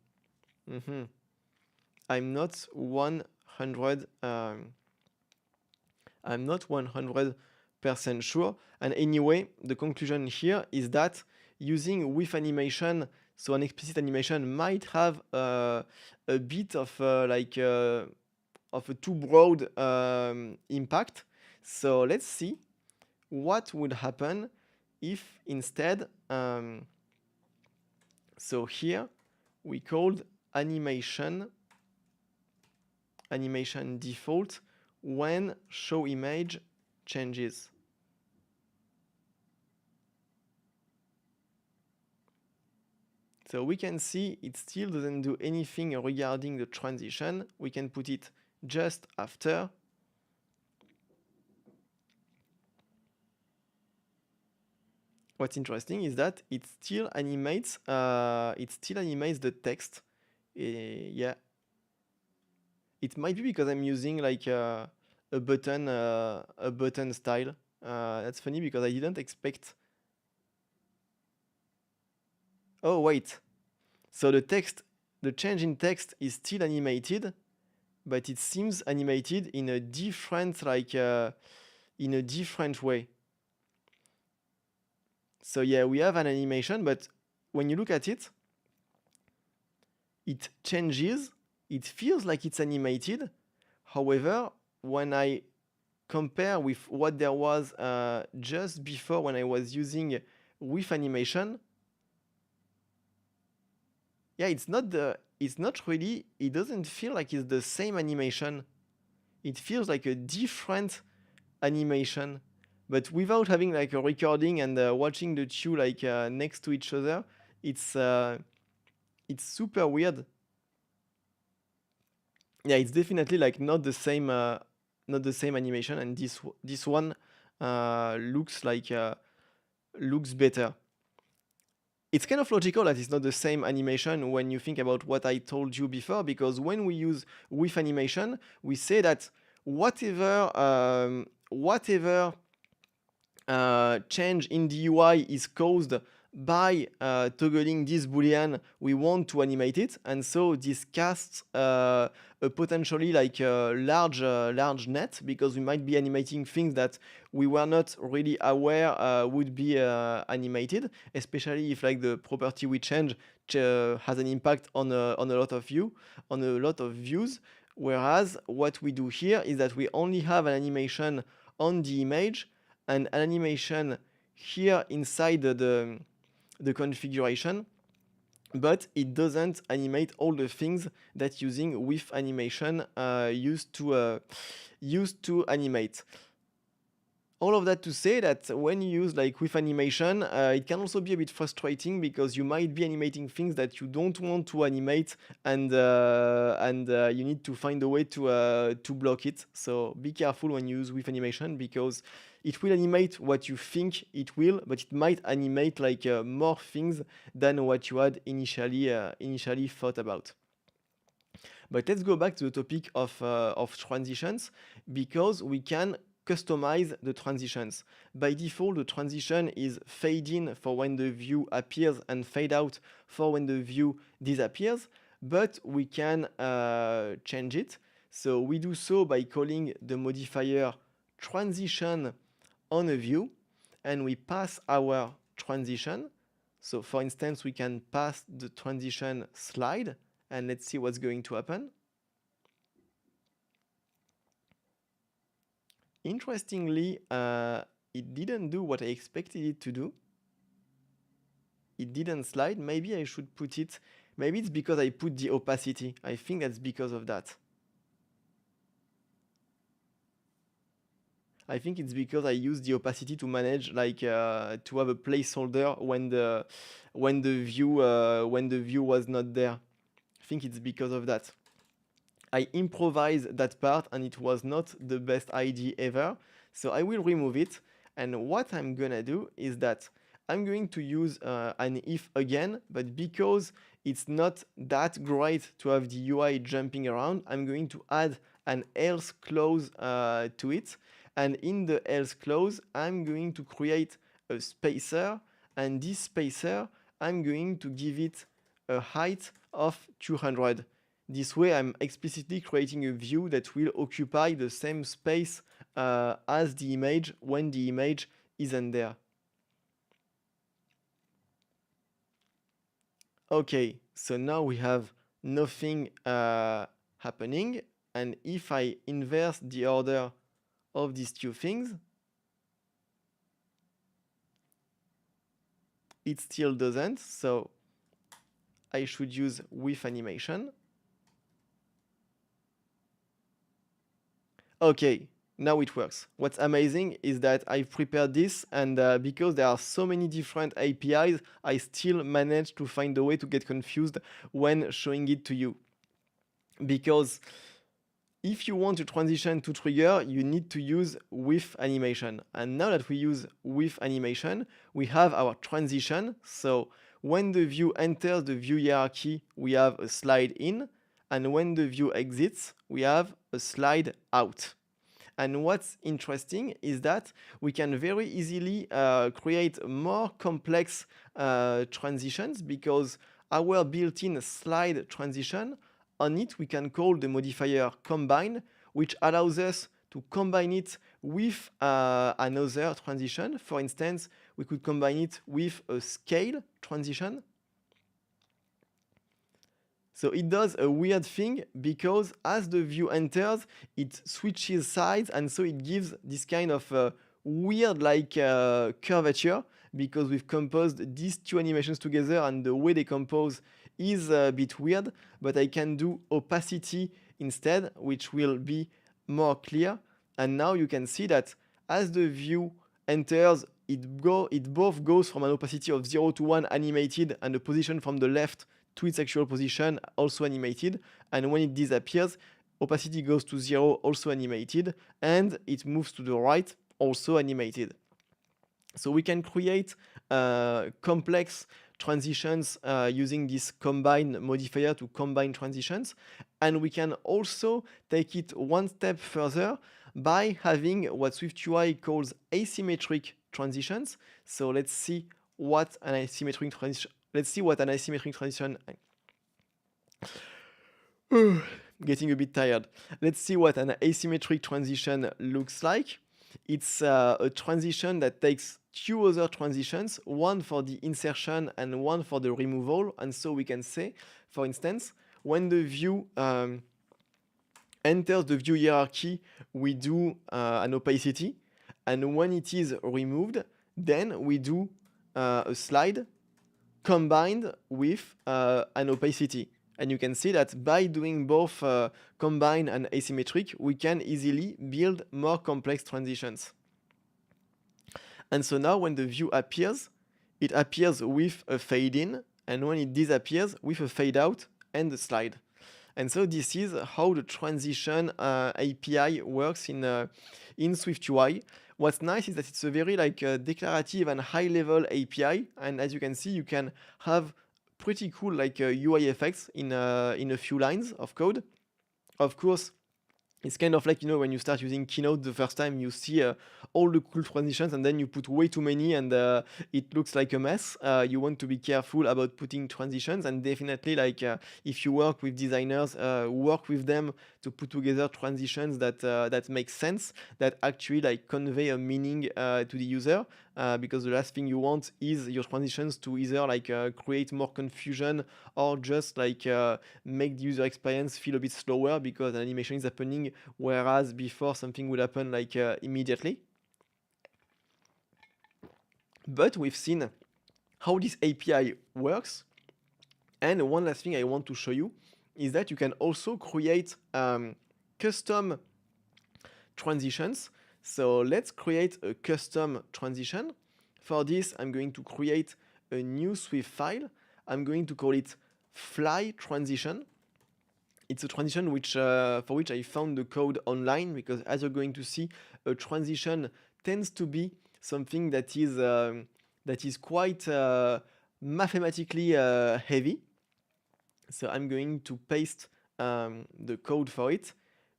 I'm not 100% sure. And anyway, the conclusion here is that using with animation, so an explicit animation might have a bit of a too broad impact. So let's see what would happen if instead, so here we called animation default when show image changes. So we can see it still doesn't do anything regarding the transition. We can put it just after. What's interesting is that it still animates the text. Yeah. It might be because I'm using like a button style. That's funny because I didn't expect. Oh wait. So the change in text is still animated, but it seems animated in a different way. So yeah, we have an animation, but when you look at it, it changes. It feels like it's animated. However, when I compare with what there was just before when I was using with animation, yeah, it doesn't feel like it's the same animation. It feels like a different animation, but without having like a recording and watching the two like next to each other, it's super weird. Yeah, it's definitely like not the same animation, and this one looks better. It's kind of logical that it's not the same animation when you think about what I told you before, because when we use with animation, we say that whatever change in the UI is caused by toggling this boolean, we want to animate it, and so this casts a potentially like a large net, because we might be animating things that we were not really aware would be animated, especially if like the property we change has an impact on a lot of views. Whereas what we do here is that we only have an animation on the image and an animation here inside the configuration, but it doesn't animate all the things that using with animation used to animate. All of that to say that when you use like with animation, it can also be a bit frustrating because you might be animating things that you don't want to animate, and you need to find a way to block it. So be careful when you use with animation, because it will animate what you think it will, but it might animate like more things than what you had initially thought about. But let's go back to the topic of transitions, because we can customize the transitions. By default, the transition is fade in for when the view appears and fade out for when the view disappears, but we can change it. So we do so by calling the modifier transition on a view, and we pass our transition. So for instance, we can pass the transition slide, and let's see what's going to happen. Interestingly, it didn't do what I expected it to do. It didn't slide. Maybe I should put it, maybe it's because I put the opacity. I think that's because of that. I think it's because I use the opacity to manage like to have a placeholder when the view was not there. I think it's because of that. I improvised that part and it was not the best idea ever. So I will remove it. And what I'm gonna do is that I'm going to use an if again, but because it's not that great to have the UI jumping around, I'm going to add an else clause to it. And in the else clause, I'm going to create a spacer, and this spacer, I'm going to give it a height of 200. This way, I'm explicitly creating a view that will occupy the same space as the image when the image isn't there. Okay, so now we have nothing happening, and if I inverse the order of these two things, it still doesn't, so I should use with animation. Okay, now it works. What's amazing is that I've prepared this, and because there are so many different APIs, I still managed to find a way to get confused when showing it to you. Because if you want to transition to trigger, you need to use with animation. And now that we use with animation, we have our transition. So when the view enters the view hierarchy, we have a slide in. And when the view exits, we have a slide out. And what's interesting is that we can very easily create more complex transitions, because our built-in slide transition, on it we can call the modifier combine, which allows us to combine it with another transition. For instance, we could combine it with a scale transition. So it does a weird thing, because as the view enters, it switches sides, and so it gives this kind of weird curvature, because we've composed these two animations together, and the way they compose is a bit weird. But I can do opacity instead, which will be more clear. And now you can see that as the view enters, it both goes from an opacity of 0 to 1 animated, and the position from the left to its actual position also animated. And when it disappears, opacity goes to 0, also animated, and it moves to the right, also animated. So we can create complex transitions using this combine modifier to combine transitions. And we can also take it one step further by having what SwiftUI calls asymmetric transitions. So let's see what an asymmetric transition. Getting a bit tired. Let's see what an asymmetric transition looks like. It's a transition that takes two other transitions, one for the insertion and one for the removal. And so we can say, for instance, when the view enters the view hierarchy, we do an opacity. And when it is removed, then we do a slide combined with an opacity. And you can see that by doing both combine and asymmetric, we can easily build more complex transitions. And so now when the view appears, it appears with a fade in, and when it disappears, with a fade out and a slide. And so this is how the transition API works in SwiftUI. What's nice is that it's a very declarative and high-level API, and as you can see, you can have pretty cool UI effects in a few lines of code. Of course, it's kind of like, when you start using Keynote the first time, you see all the cool transitions, and then you put way too many, and it looks like a mess. You want to be careful about putting transitions, and definitely if you work with designers, work with them to put together transitions that make sense, that actually convey a meaning to the user. Because the last thing you want is your transitions to either create more confusion, or just make the user experience feel a bit slower because an animation is happening, whereas before something would happen immediately. But we've seen how this API works. And one last thing I want to show you is that you can also create custom transitions. So let's create a custom transition. For this, I'm going to create a new Swift file. I'm going to call it fly transition. It's a transition for which I found the code online, because as you're going to see, a transition tends to be something that is quite mathematically heavy. So I'm going to paste the code for it.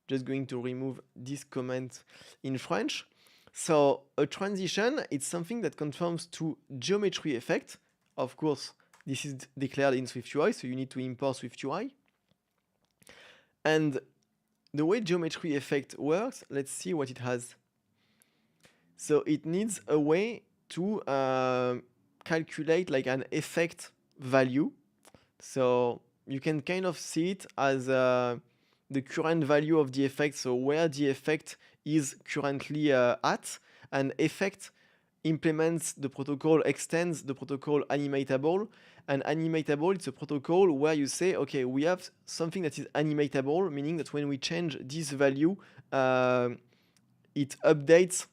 Just going to remove this comment in French. So a transition, it's something that conforms to geometry effect. Of course, this is declared in SwiftUI, so you need to import SwiftUI. And the way geometry effect works, let's see what it has. So it needs a way to calculate an effect value. So you can kind of see it as the current value of the effect, so where the effect is currently at. And effect implements the protocol, extends the protocol animatable. And animatable, it's a protocol where you say, okay, we have something that is animatable, meaning that when we change this value, it updates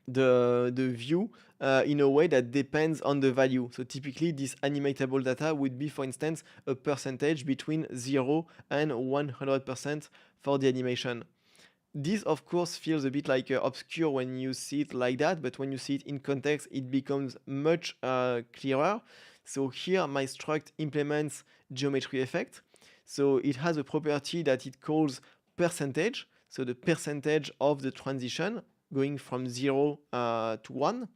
the view in a way that depends on the value. So typically this animatable data would be, for instance, a percentage between 0 and 100% for the animation. This, of course, feels a bit like obscure when you see it like that, but when you see it in context, it becomes much clearer. So here, my struct implements geometry effect. So it has a property that it calls percentage, so the percentage of the transition going from 0 to 1.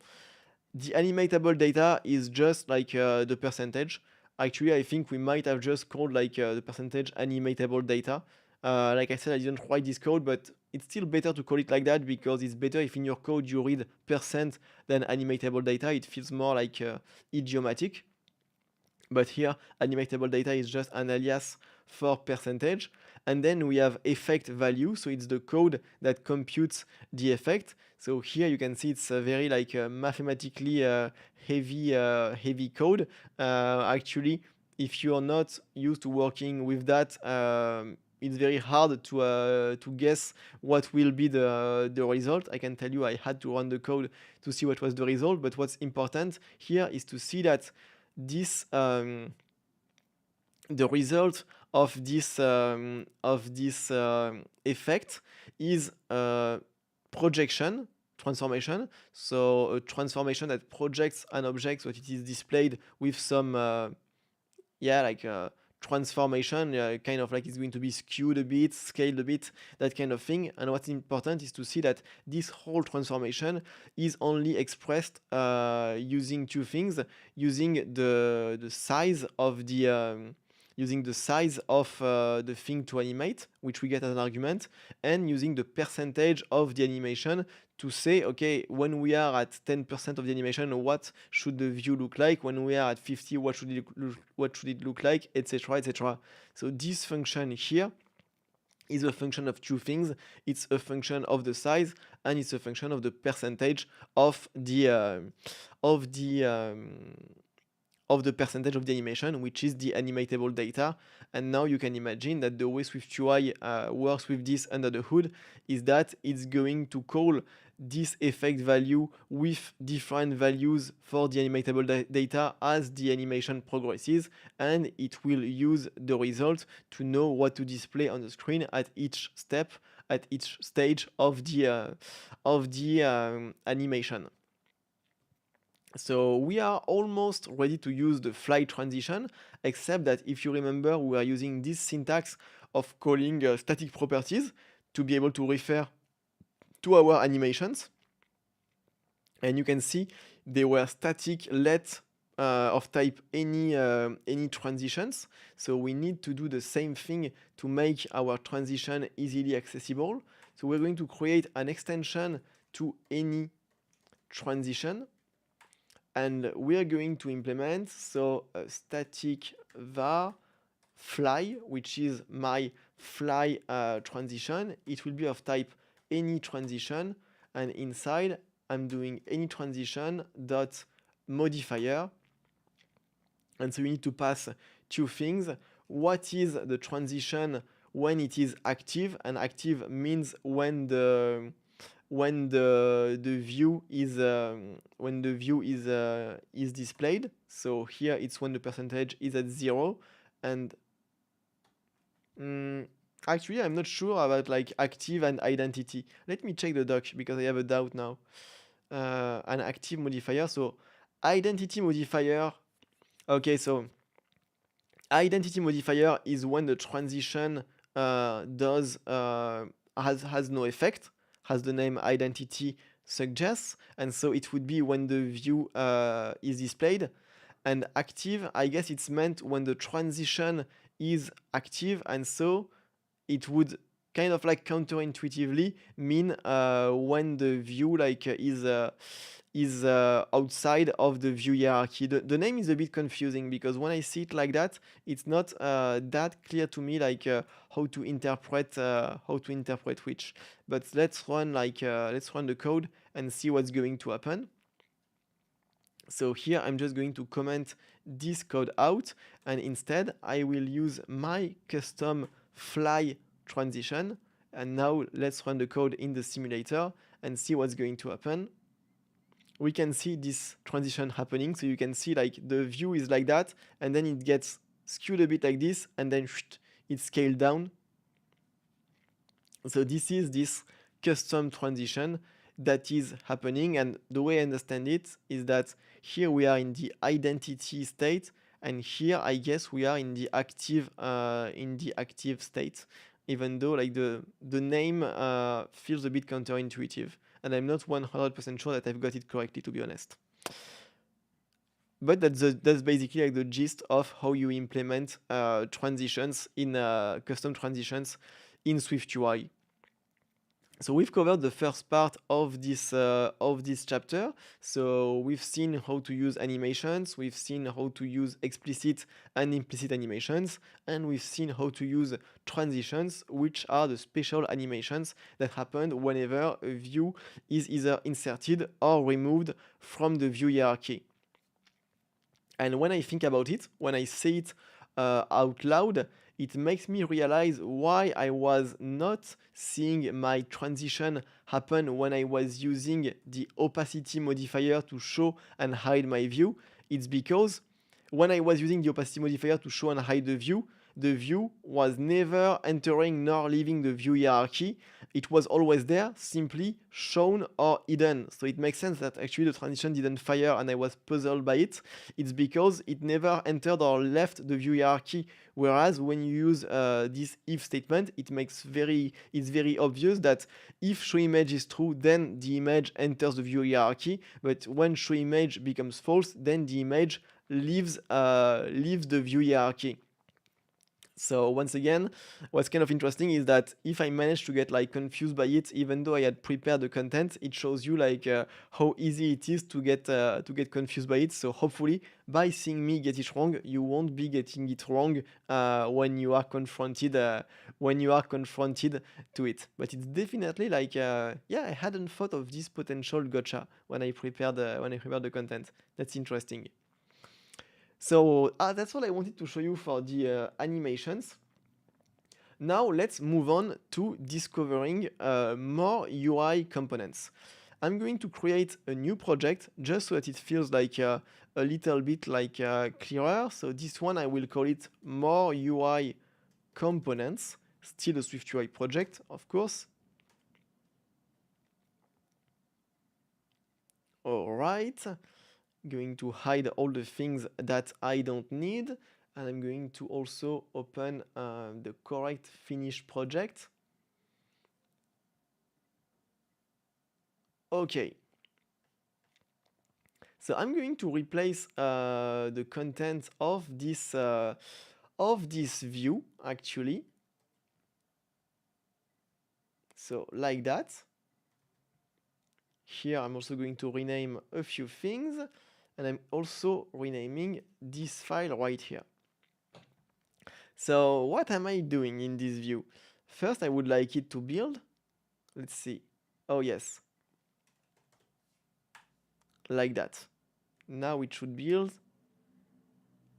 The animatable data is just like the percentage. Actually, I think we might have just called like the percentage animatable data. Like I said, I didn't write this code, but it's still better to call it like that because it's better if in your code you read percent than animatable data. It feels more like idiomatic. But here, animatable data is just an alias for percentage. And then we have effect value. So it's the code that computes the effect. So here you can see it's a very like mathematically heavy code. Actually, if you're not used to working with that, it's very hard to guess what will be the result. I can tell you I had to run the code to see what was the result. But what's important here is to see that this the result of this effect is projection transformation. So a transformation that projects an object so that it is displayed with some transformation, kind of like it's going to be skewed a bit, scaled a bit, that kind of thing. And what's important is to see that this whole transformation is only expressed using two things: using the size of the thing to animate, which we get as an argument, and using the percentage of the animation to say, okay, when we are at 10% of the animation, what should the view look like? When we are at 50, what should it look like, etc., etc. So this function here is a function of two things. It's a function of the size, and it's a function of the percentage of the percentage of the animation, which is the animatable data. And now you can imagine that the way SwiftUI works with this under the hood is that it's going to call this effect value with different values for the animatable data as the animation progresses, and it will use the result to know what to display on the screen at each step, at each stage of the animation. So we are almost ready to use the fly transition, except that if you remember, we are using this syntax of calling static properties to be able to refer to our animations. And you can see they were static let of type any transitions. So we need to do the same thing to make our transition easily accessible. So we're going to create an extension to any transition. And we are going to implement a static var fly, which is my fly transition. It will be of type any transition, and inside I'm doing any transition dot modifier. And so we need to pass two things. What is the transition when it is active? And active means when the view is displayed. So here it's when the percentage is at 0. And actually I'm not sure about like active and identity. Let me check the doc because I have a doubt now. An active modifier. So identity modifier. Okay, so identity modifier is when the transition has no effect, as the name identity suggests, and so it would be when the view is displayed. And active, I guess it's meant when the transition is active, and so it would kind of like counterintuitively mean when the view like is outside of the view hierarchy. The name is a bit confusing because when I see it like that, it's not that clear to me like how to interpret which. But let's run the code and see what's going to happen. So here I'm just going to comment this code out, and instead I will use my custom fly transition, And now let's run the code in the simulator and see what's going to happen. We can see this transition happening. So you can see like the view is like that, and then it gets skewed a bit like this, and then it's scaled down. So this is this custom transition that is happening. And the way I understand it is that here we are in the identity state, and here I guess we are in the active state, even though like the name feels a bit counterintuitive, and I'm not 100% sure that I've got it correctly, to be honest. But that's basically like the gist of how you implement transitions in custom transitions in SwiftUI. So we've covered the first part of this chapter. So we've seen how to use animations, we've seen how to use explicit and implicit animations, and we've seen how to use transitions, which are the special animations that happen whenever a view is either inserted or removed from the view hierarchy. And when I think about it, when I say it out loud, it makes me realize why I was not seeing my transition happen when I was using the opacity modifier to show and hide my view. It's because when I was using the opacity modifier to show and hide the view was never entering nor leaving the view hierarchy. It was always there, simply shown or hidden. So it makes sense that actually the transition didn't fire and I was puzzled by it. It's because it never entered or left the view hierarchy. Whereas when you use this if statement, it's very obvious that if show image is true, then the image enters the view hierarchy. But when show image becomes false, then the image leaves the view hierarchy. So once again, what's kind of interesting is that if I managed to get like confused by it, even though I had prepared the content, it shows you like how easy it is to get confused by it. So hopefully, by seeing me get it wrong, you won't be getting it wrong when you are confronted to it. But it's definitely like I hadn't thought of this potential gotcha when I prepared the content. That's interesting. So that's all I wanted to show you for the animations. Now let's move on to discovering more UI components. I'm going to create a new project just so that it feels like a little bit like clearer. So this one I will call it more UI components, still a SwiftUI project, of course. All right. Going to hide all the things that I don't need, and I'm going to also open the correct finished project. Okay. So I'm going to replace the content of this view actually. So like that. Here I'm also going to rename a few things, and I'm also renaming this file right here. So what am I doing in this view? First, I would like it to build. Let's see. Oh yes. Like that. Now it should build.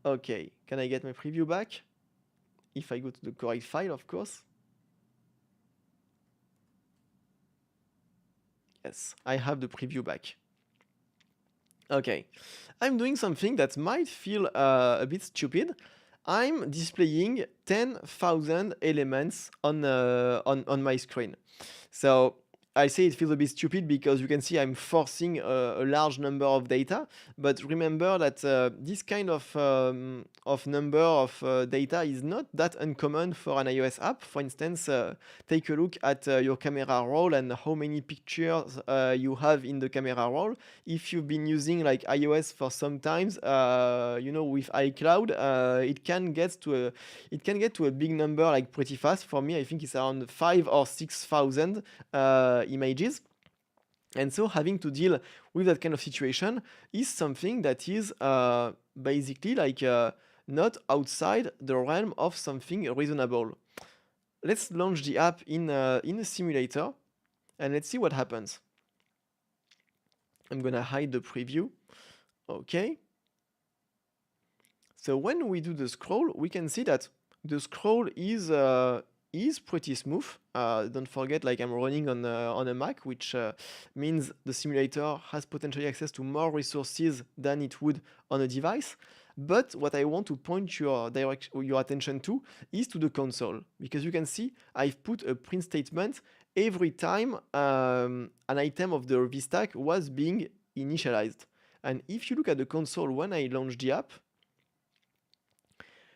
Okay, can I get my preview back? If I go to the correct file, of course. Yes, I have the preview back. Okay, I'm doing something that might feel a bit stupid. I'm displaying 10,000 elements on my screen. So I say it feels a bit stupid because you can see I'm forcing a large number of data, but remember that this kind of number of data is not that uncommon for an iOS app. For instance, take a look at your camera roll and how many pictures you have in the camera roll. If you've been using like iOS for some times, with iCloud, it can get to a big number like pretty fast. For me, I think it's around 5,000 or 6,000 images. And so having to deal with that kind of situation is something that is basically like not outside the realm of something reasonable. Let's launch the app in a simulator and let's see what happens. I'm gonna hide the preview. Okay. So when we do the scroll, we can see that the scroll is is pretty smooth. Don't forget, like I'm running on a Mac, which means the simulator has potentially access to more resources than it would on a device. But what I want to point your attention to is to the console, because you can see I've put a print statement every time an item of the VStack was being initialized. And if you look at the console when I launch the app,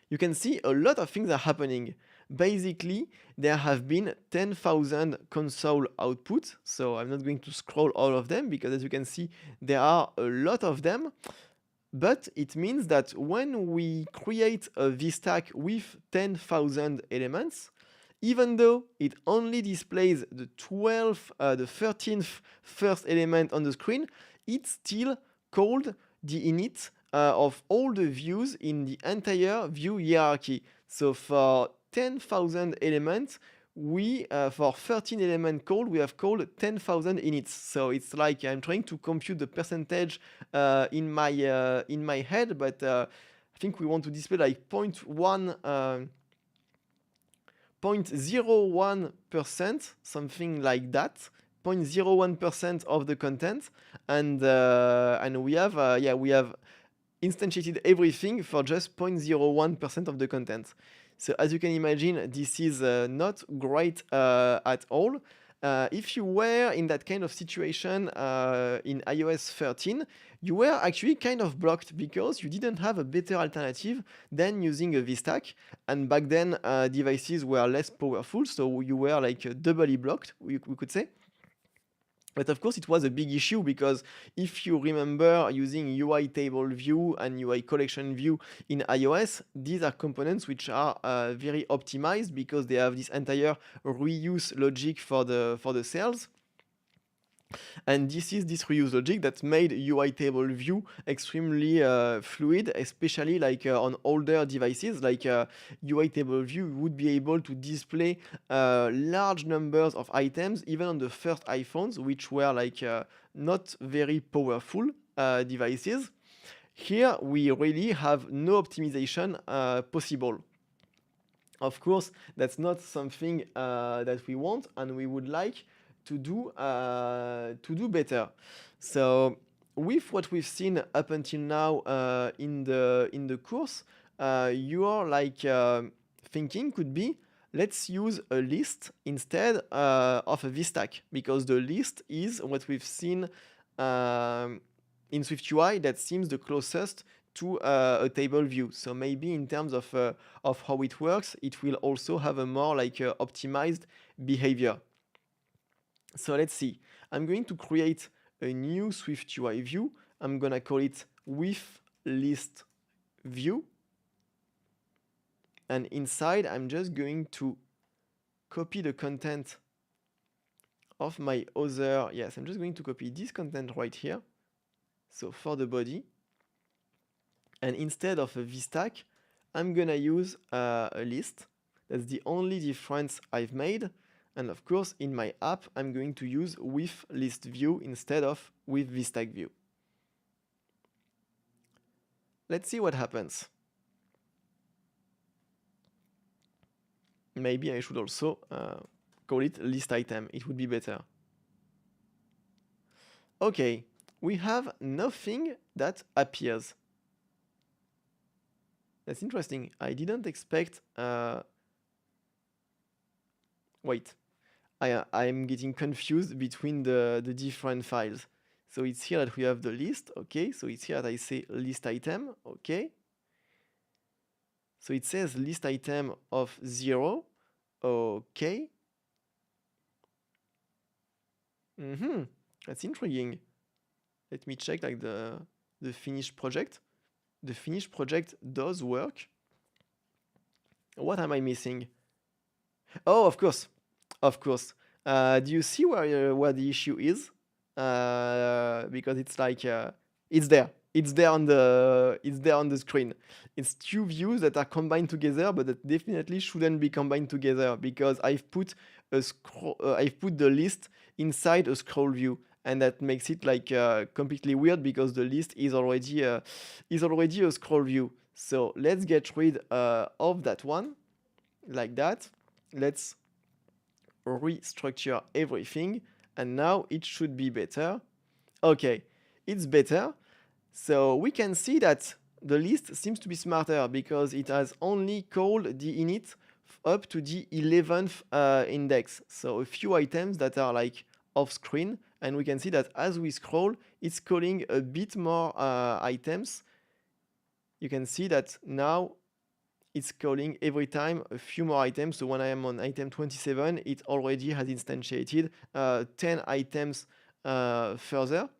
you can see a lot of things are happening. Basically, there have been 10,000 console outputs. So I'm not going to scroll all of them because, as you can see, there are a lot of them. But it means that when we create a VStack with 10,000 elements, even though it only displays the 13th first element on the screen, it's still called the init of all the views in the entire view hierarchy. So for 10,000 elements, we for 13 element called, we have called 10,000 inits. So it's like I'm trying to compute the percentage in my head, but I think we want to display like 0.01%, something like that. 0.01% of the content, and we have instantiated everything for just 0.01% of the content. So as you can imagine, this is not great at all. If you were in that kind of situation in iOS 13, you were actually kind of blocked because you didn't have a better alternative than using a VStack. And back then, devices were less powerful, so you were like doubly blocked, we could say. But of course, it was a big issue because if you remember using UI table view and UI collection view in iOS, these are components which are very optimized because they have this entire reuse logic for the cells. And this is this reuse logic that made UI table view extremely fluid, especially like on older devices. Like UI table view would be able to display large numbers of items even on the first iPhones, which were like not very powerful devices. Here we really have no optimization possible. Of course, that's not something that we want, and we would like to do better. So with what we've seen up until now in the course, your like thinking could be, let's use a list instead of a VStack, because the list is what we've seen in SwiftUI that seems the closest to a table view. So maybe in terms of how it works, it will also have a more like optimized behavior. So let's see. I'm going to create a new SwiftUI view. I'm gonna call it with list view. And inside, I'm just going to copy the content of my other. Yes, I'm just going to copy this content right here. So for the body. And instead of a VStack, I'm gonna use a list. That's the only difference I've made. And of course, in my app, I'm going to use with list view instead of with VStack view. Let's see what happens. Maybe I should also call it list item. It would be better. Okay, we have nothing that appears. That's interesting. I didn't expect... Wait. I'm getting confused between the different files. So it's here that we have the list, okay? So it's here that I say list item, okay? So it says list item of 0, okay? That's intriguing. Let me check like the finished project. The finished project does work. What am I missing? Oh, of course. Of course. Do you see where the issue is? Because it's like it's there. It's there on the screen. It's two views that are combined together, but that definitely shouldn't be combined together because I've put the list inside a scroll view, and that makes it like completely weird because the list is already a scroll view. So let's get rid of that one, like that. Let's restructure everything, and now it should be better. Okay, it's better. So we can see that the list seems to be smarter because it has only called the init up to the 11th index. So a few items that are like off screen, and we can see that as we scroll, it's calling a bit more items. You can see that now it's calling every time a few more items. So when I am on item 27, it already has instantiated 10 items further.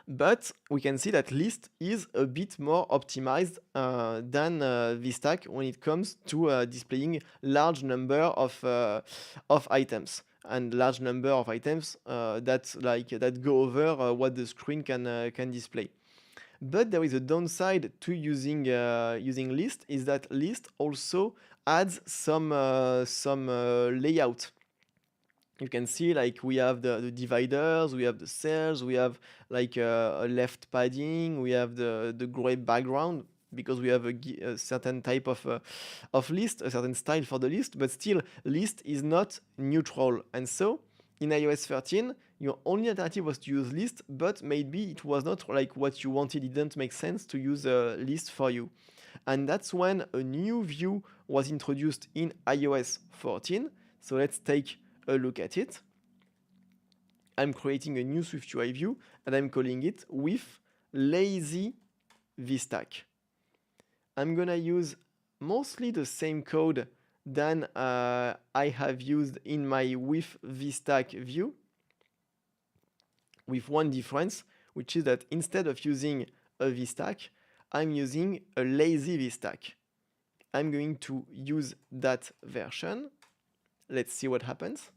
But we can see that list is a bit more optimized than VStack when it comes to displaying large number of items and large number of items that go over what the screen can display. But there is a downside to using list, is that list also adds some layout. You can see like we have the dividers, we have the cells, we have like a left padding, we have the gray background because we have a certain type of list, a certain style for the list, but still list is not neutral. And so in iOS 13, your only alternative was to use list, but maybe it was not like what you wanted. It didn't make sense to use a list for you. And that's when a new view was introduced in iOS 14. So let's take a look at it. I'm creating a new SwiftUI view and I'm calling it with lazy VStack. I'm gonna use mostly the same code than I have used in my with VStack view, with one difference, which is that instead of using a VStack, I'm using a lazy VStack. I'm going to use that version. Let's see what happens.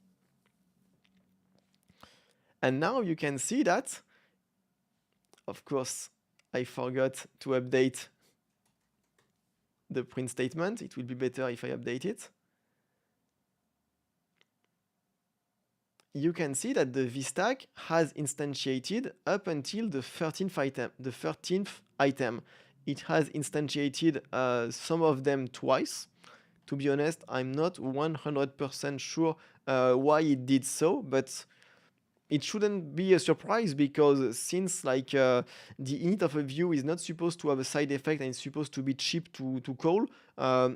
And now you can see that, of course, I forgot to update the print statement. It will be better if I update it. You can see that the VStack has instantiated up until the 13th item. It has instantiated some of them twice. To be honest, I'm not 100% sure why it did so, but it shouldn't be a surprise because since like the init of a view is not supposed to have a side effect and it's supposed to be cheap to call,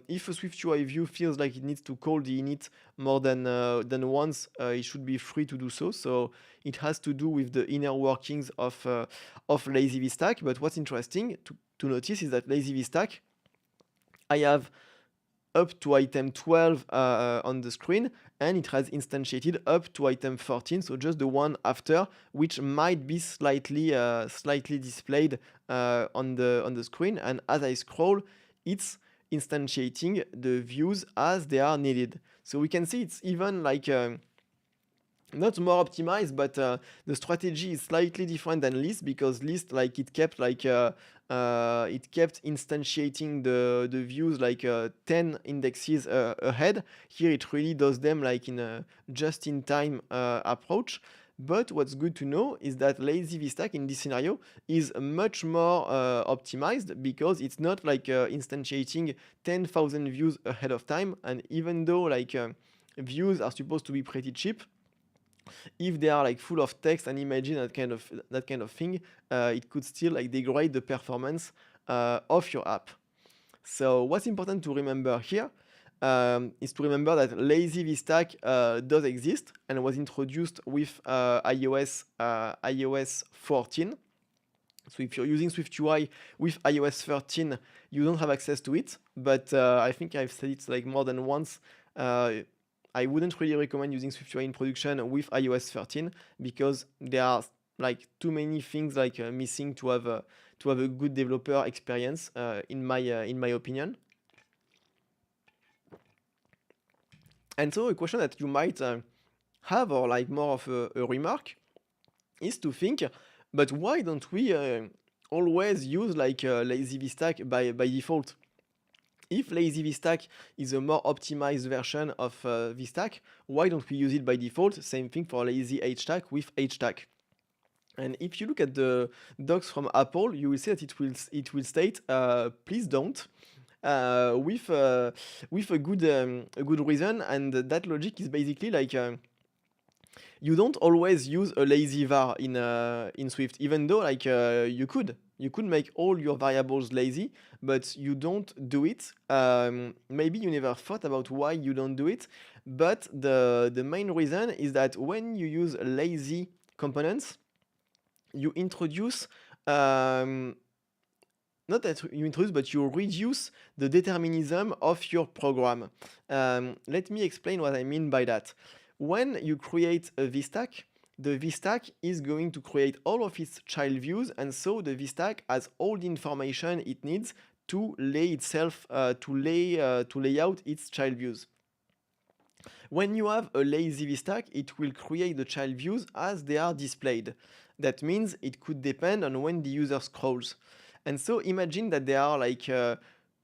if a SwiftUI view feels like it needs to call the init more than once, it should be free to do so. So it has to do with the inner workings of lazy VStack. But what's interesting to notice is that lazy VStack, I have up to item 12 on the screen, and it has instantiated up to item 14, so just the one after, which might be slightly displayed on the screen. And as I scroll, it's instantiating the views as they are needed. So we can see it's even like not more optimized, but the strategy is slightly different than list, because list like it kept instantiating the views like 10 indexes ahead. Here it really does them like in a just-in-time approach. But what's good to know is that lazy VStack in this scenario is much more optimized, because it's not like instantiating 10,000 views ahead of time. And even though like views are supposed to be pretty cheap, if they are like full of text and imagine that kind of thing, it could still like degrade the performance of your app. So what's important to remember here is to remember that lazy VStack does exist and was introduced with iOS 14. So if you're using SwiftUI with iOS 13, you don't have access to it. But I think I've said it like more than once. I wouldn't really recommend using SwiftUI in production with iOS 13 because there are like too many things like missing to have a good developer experience in my opinion. And so a question that you might have, or like more of a remark, is to think, but why don't we always use like lazy VStack by default? If lazy VStack is a more optimized version of VStack, why don't we use it by default? Same thing for lazy HStack with HStack. And if you look at the docs from Apple, you will see that it will state, please don't. with a good reason, and that logic is basically like you don't always use a lazy var in Swift, even though like you could make all your variables lazy, but you don't do it. Maybe you never thought about why you don't do it, but the main reason is that when you use lazy components, you introduce um, not that you introduce, but you reduce the determinism of your program. Let me explain what I mean by that. When you create a VStack, the VStack is going to create all of its child views, and so the VStack has all the information it needs to lay itself to lay out its child views. When you have a lazy VStack, it will create the child views as they are displayed. That means it could depend on when the user scrolls. And so imagine that there are like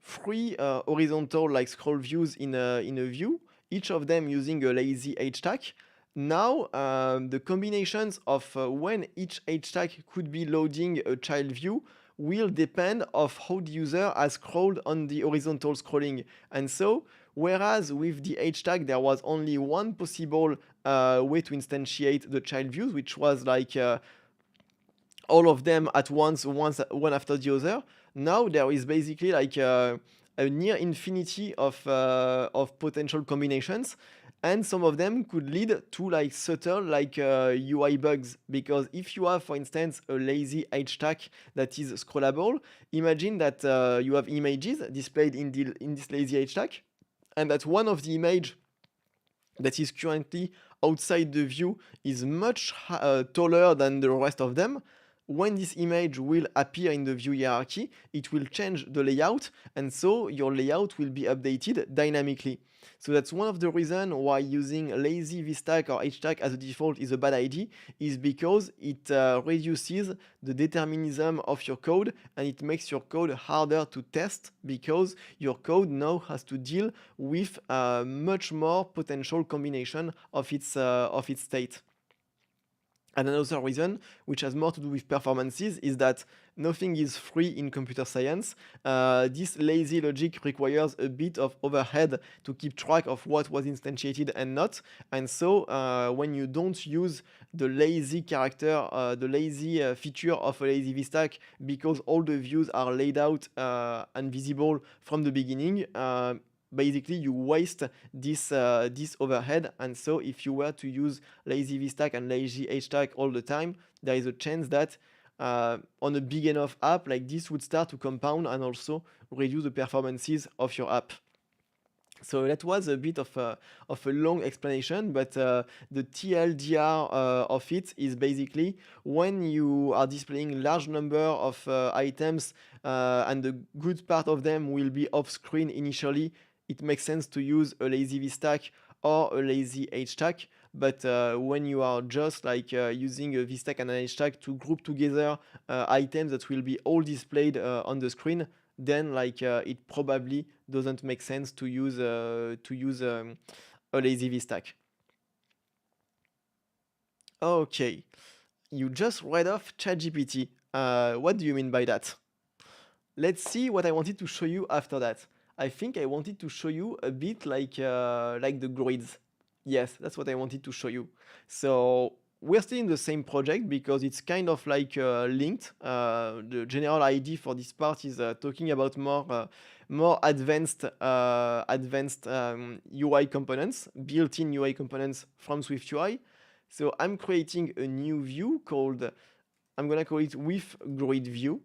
three horizontal like scroll views in a view, each of them using a lazy H tag. Now the combinations of when each H tag could be loading a child view will depend of how the user has scrolled on the horizontal scrolling. And so whereas with the H tag there was only one possible way to instantiate the child views, which was like all of them at once, one after the other. Now there is basically like a near infinity of potential combinations, and some of them could lead to like subtle like UI bugs, because if you have, for instance, a lazy H tag that is scrollable, imagine that you have images displayed in this lazy H tag, and that one of the image that is currently outside the view is much taller than the rest of them. When this image will appear in the view hierarchy, it will change the layout, and so your layout will be updated dynamically. So that's one of the reasons why using lazy VStack or HTAG as a default is a bad idea, is because it reduces the determinism of your code, and it makes your code harder to test, because your code now has to deal with much more potential combination of its state. And another reason, which has more to do with performances, is that nothing is free in computer science. This lazy logic requires a bit of overhead to keep track of what was instantiated and not. And so when you don't use the lazy character, the lazy feature of a lazy VStack, because all the views are laid out and visible from the beginning, basically you waste this overhead. And so if you were to use lazy VStack and lazy HTAG all the time, there is a chance that on a big enough app like this would start to compound and also reduce the performances of your app. So that was a bit of a long explanation, but the TLDR of it is basically when you are displaying large number of items and the good part of them will be off screen initially, it makes sense to use a lazy VStack or a lazy HTAG. But when you are just like using a VStack and an HTAG to group together items that will be all displayed on the screen, then like it probably doesn't make sense to use a lazy VStack. Okay, you just read off ChatGPT. What do you mean by that? Let's see what I wanted to show you after that. I think I wanted to show you a bit like the grids. Yes, that's what I wanted to show you. So we're still in the same project because it's kind of like linked. The general idea for this part is talking about more advanced UI components, built-in UI components from SwiftUI. So I'm creating a new view called, I'm gonna call it with grid view.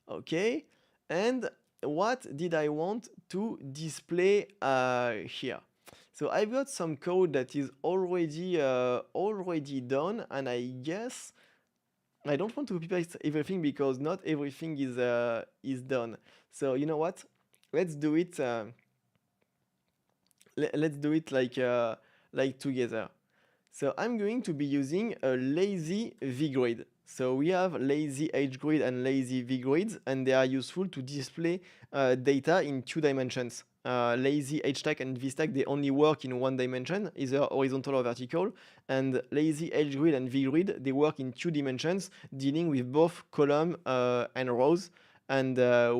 Okay, and what did I want to display here? So I've got some code that is already done, and I guess I don't want to copy paste everything because not everything is done. So you know what? Let's do it. Let's do it like together. So I'm going to be using a lazy vgrid. So we have lazy hgrid and lazy vgrids, and they are useful to display data in 2 dimensions. Lazy hstack and vstack, they only work in 1 dimension, either horizontal or vertical. And lazy hgrid and vgrid, they work in 2 dimensions, dealing with both column and rows. And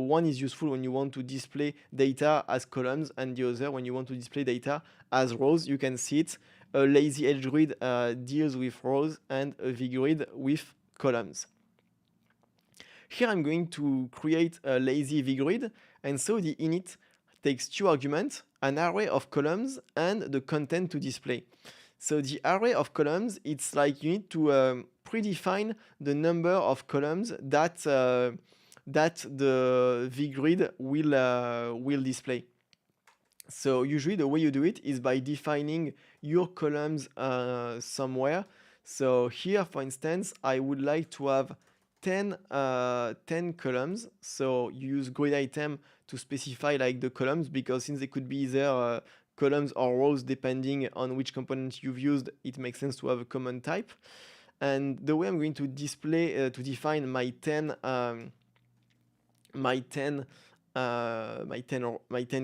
one is useful when you want to display data as columns, and the other when you want to display data as rows. You can see it. A lazy edge grid deals with rows, and a VGrid with columns. Here I'm going to create a lazy VGrid, and so the init takes two arguments, an array of columns and the content to display. So the array of columns, it's like you need to predefine the number of columns that the VGrid will display. So usually the way you do it is by defining your columns somewhere. So here, for instance, I would like to have 10 columns. So you use grid item to specify like the columns, because since they could be either columns or rows depending on which component you've used, it makes sense to have a common type. And the way I'm going to display to define my 10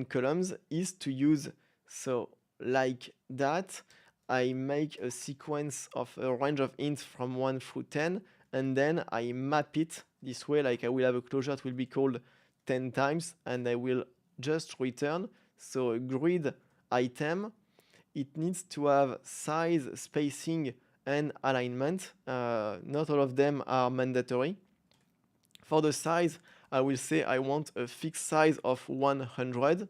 columns is to use, so like that, I make a sequence of a range of ints from 1 through 10, and then I map it this way. Like I will have a closure that will be called 10 times, and I will just return. So a grid item, it needs to have size, spacing, and alignment. Not all of them are mandatory. For the size, I will say I want a fixed size of 100,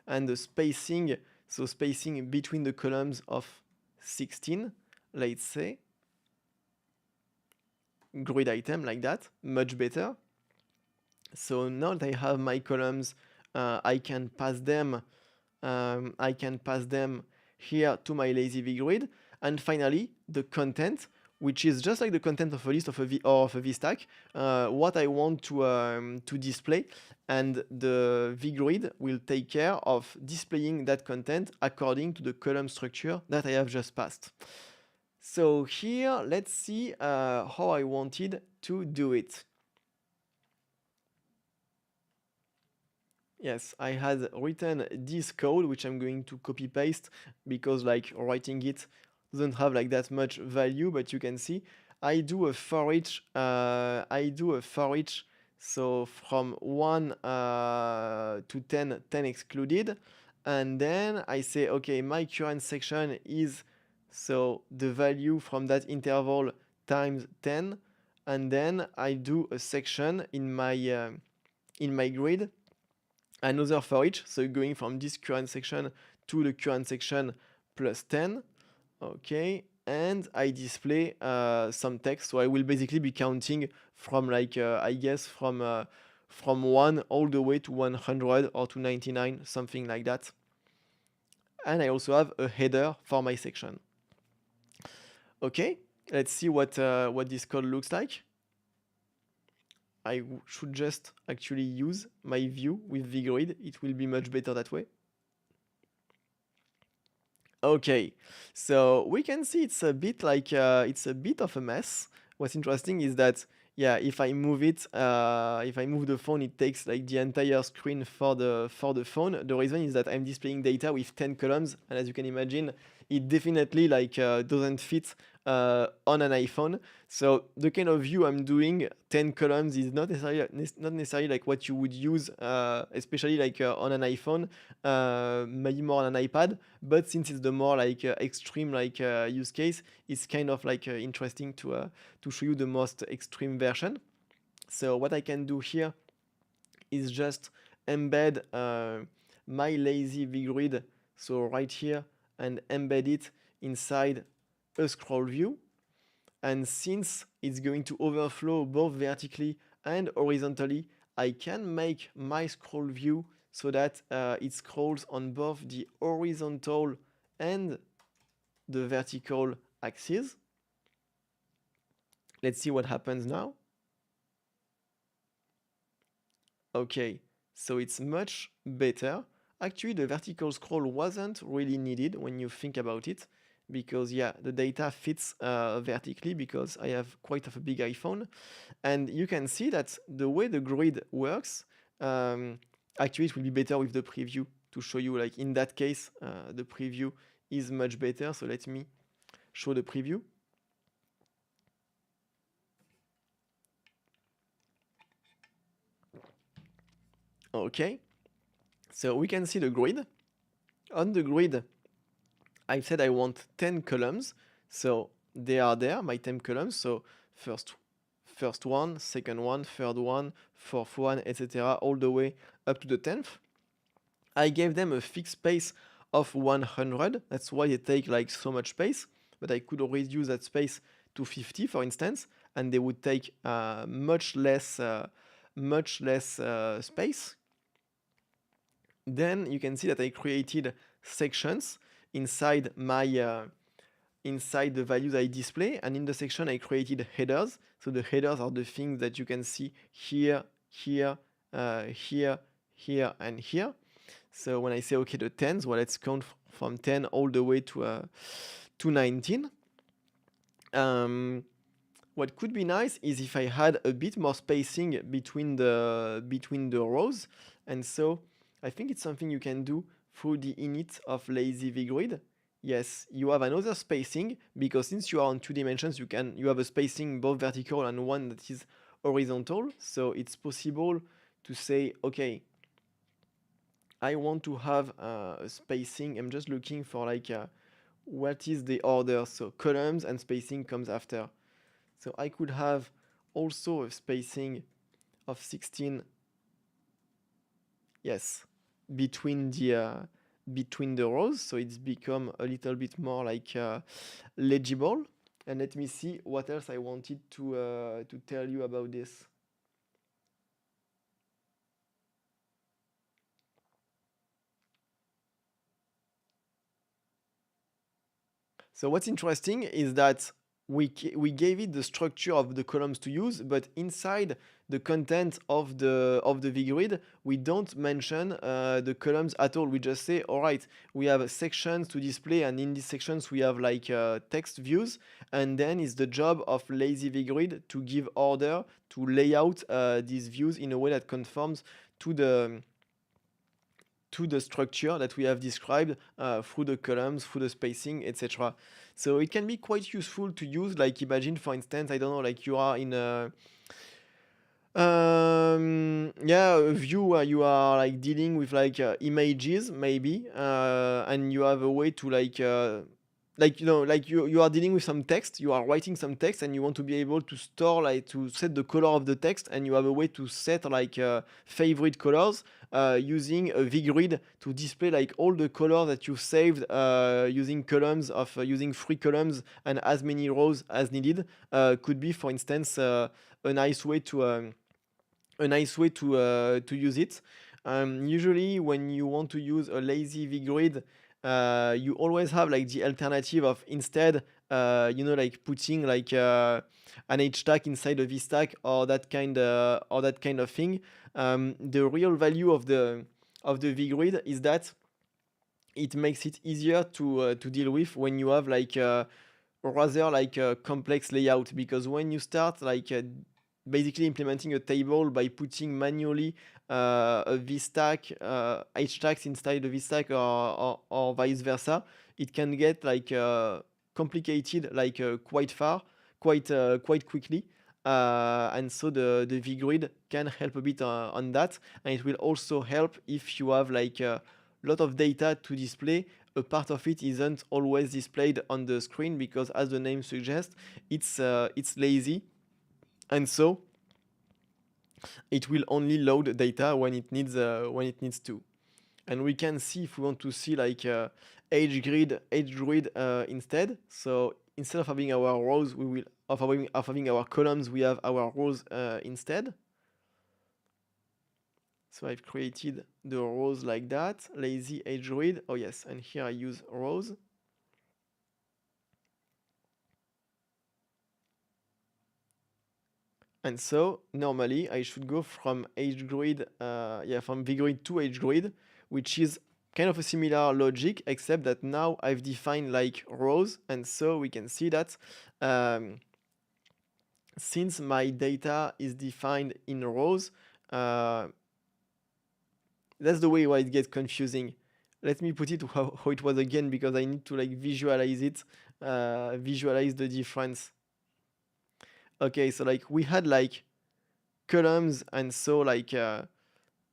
and the spacing, so spacing between the columns of 16, let's say. Grid item like that, much better. So now that I have my columns, I can pass them here to my lazy VGrid. And finally, the content, which is just like the content of a list of a VStack, what I want to display, and the VGrid will take care of displaying that content according to the column structure that I have just passed. So here, let's see how I wanted to do it. Yes, I had written this code, which I'm going to copy paste, because like writing it doesn't have like that much value, but you can see I do a for each, so from 1 to 10, 10 excluded, and then I say, okay, my current section is, so the value from that interval times 10, and then I do a section in my grid, another for each, so going from this current section to the current section plus 10. Okay, and I display some text. So I will basically be counting from like I guess from 1 all the way to 100 or to 99, something like that. And I also have a header for my section. Okay, let's see what this code looks like. I should just actually use my view with VGrid. It will be much better that way. Okay, so we can see it's a bit like it's a bit of a mess. What's interesting is that, yeah, if I move it, if I move the phone, it takes like the entire screen for the phone. The reason is that I'm displaying data with 10 columns, and as you can imagine, it definitely like doesn't fit on an iPhone. So the kind of view I'm doing, 10 columns, is not necessarily like what you would use, especially like on an iPhone, maybe more on an iPad. But since it's the more like extreme like use case, it's kind of like interesting to show you the most extreme version. So what I can do here is just embed my lazy VGrid, so right here, and embed it inside a scroll view. And since it's going to overflow both vertically and horizontally, I can make my scroll view so that it scrolls on both the horizontal and the vertical axes. Let's see what happens now. Okay, so it's much better. Actually, the vertical scroll wasn't really needed when you think about it, because yeah, the data fits vertically because I have quite a big iPhone. And you can see that the way the grid works, actually it will be better with the preview to show you, like in that case, the preview is much better. So let me show the preview. Okay, so we can see the grid. On the grid, I said I want 10 columns, so they are there, my 10 columns. So first one, second one, third one, fourth one, etc., all the way up to the 10th. I gave them a fixed space of 100. That's why they take like so much space, but I could reduce that space to 50, for instance, and they would take much less space. Then you can see that I created sections inside my inside the values I display, and in the section I created headers. So the headers are the things that you can see here, here, here, here, and here. So when I say okay, the tens, well, let's count from 10 all the way to 19. What could be nice is if I had a bit more spacing between the rows, and so I think it's something you can do through the init of lazy vgrid. Yes, you have another spacing because since you are on 2 dimensions, you have a spacing both vertical and one that is horizontal. So it's possible to say, okay, I want to have a spacing. I'm just looking for like what is the order. So columns and spacing comes after. So I could have also a spacing of 16. Yes, between the rows, so it's become a little bit more like legible. And let me see what else I wanted to tell you about this. So what's interesting is that we gave it the structure of the columns to use, but inside the content of the vgrid, we don't mention the columns at all. We just say, all right, we have sections to display, and in these sections we have like text views, and then it's the job of lazy vgrid to give order to lay out these views in a way that conforms to the structure that we have described through the columns, through the spacing, etc. So it can be quite useful to use. Like imagine, for instance, I don't know, like you are in a a view where you are like dealing with like images maybe, and you have a way to like you know, like you are dealing with some text, you are writing some text, and you want to be able to store, like to set the color of the text, and you have a way to set like favorite colors using a vgrid to display like all the colors that you saved using columns of using 3 columns and as many rows as needed. Could be, for instance, a nice way to use it. Usually when you want to use a lazy vgrid, you always have like the alternative of instead like putting like an h stack inside a v stack or that kind of thing. The real value of the vgrid is that it makes it easier to deal with when you have like rather like a complex layout, because when you start like basically implementing a table by putting manually a vstack hstacks inside the vstack, or vice versa, it can get like complicated like quite quickly. And so the vgrid can help a bit on that, and it will also help if you have like a lot of data to display. A part of it isn't always displayed on the screen because, as the name suggests, it's lazy, and so it will only load data when it needs to. And we can see if we want to see like edge grid instead. So instead of having our rows, we will of having our columns, we have our rows instead. So I've created the rows like that, lazy edge grid. Oh yes, and here I use rows. And so normally I should go from edge grid, from vgrid to edge grid, which is kind of a similar logic, except that now I've defined like rows, and so we can see that since my data is defined in rows, that's the way why it gets confusing. Let me put it how it was again, because I need to like visualize it, visualize the difference. Okay, so like we had like columns, and so like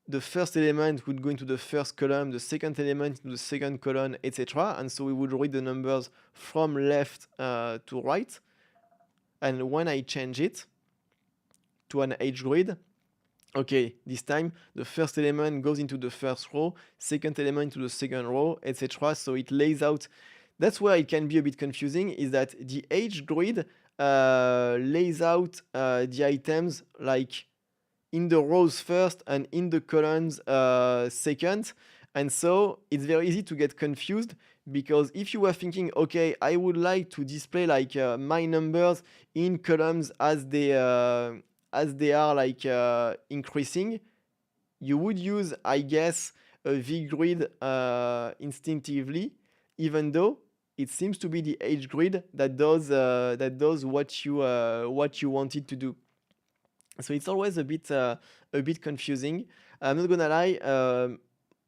the first element would go into the first column, the second element into the second column, etc. And so we would read the numbers from left to right. And when I change it to an H grid, okay, this time the first element goes into the first row, second element into the second row, etc. So it lays out. That's where it can be a bit confusing, is that the H grid lays out the items like in the rows first and in the columns second. And so it's very easy to get confused, because if you were thinking, okay, I would like to display like my numbers in columns as they are like increasing, you would use, I guess, a V-grid instinctively, even though it seems to be the H grid that does what you wanted to do. So it's always a bit confusing. I'm not gonna lie.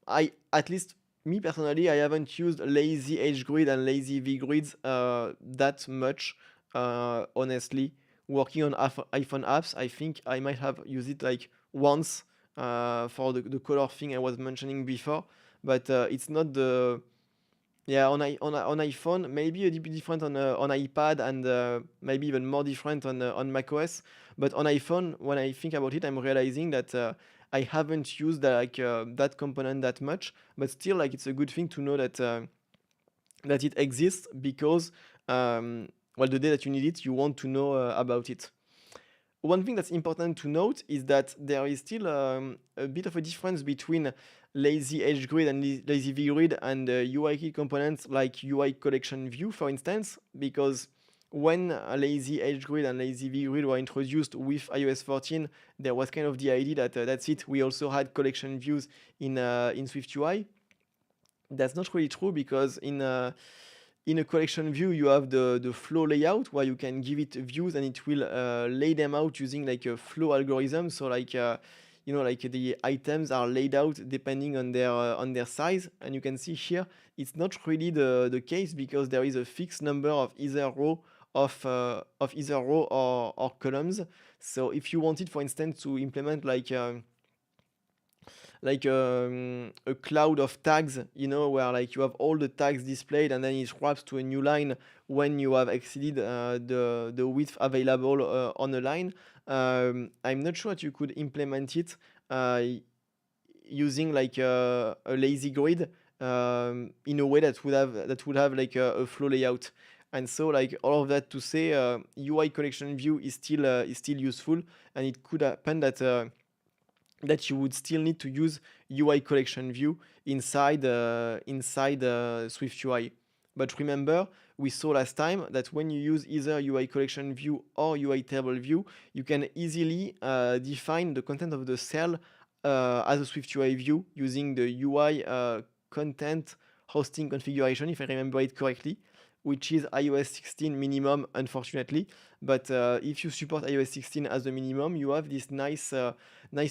I, at least me personally, I haven't used lazy H grid and lazy V grids that much. Honestly, working on iPhone apps, I think I might have used it like once for the color thing I was mentioning before, but it's not the yeah, on iPhone, maybe a bit different on iPad, and maybe even more different on macOS. But on iPhone, when I think about it, I'm realizing that I haven't used that component that much. But still, like, it's a good thing to know that it exists, because well, the day that you need it, you want to know about it. One thing that's important to note is that there is still a bit of a difference between lazy H grid and lazy V grid and UI kit components like UI collection view, for instance, because when a lazy H grid and lazy V grid were introduced with iOS 14, there was kind of the idea that that's it. We also had collection views in SwiftUI. That's not really true, because in a collection view, you have the flow layout where you can give it views and it will lay them out using like a flow algorithm. So like like the items are laid out depending on their size. And you can see here it's not really the case, because there is a fixed number of either row or columns. So if you wanted, for instance, to implement like a cloud of tags, where like you have all the tags displayed and then it wraps to a new line when you have exceeded the width available on a line. I'm not sure that you could implement it using like a lazy grid in a way that would have like a flow layout. And so, like, all of that to say, UI collection view is still useful, and it could happen that you would still need to use UI collection view inside SwiftUI. But remember, we saw last time that when you use either UI collection view or UI table view, you can easily define the content of the cell as a SwiftUI view using the UI content hosting configuration, if I remember it correctly, which is iOS 16 minimum, unfortunately. But if you support iOS 16 as the minimum, you have this nice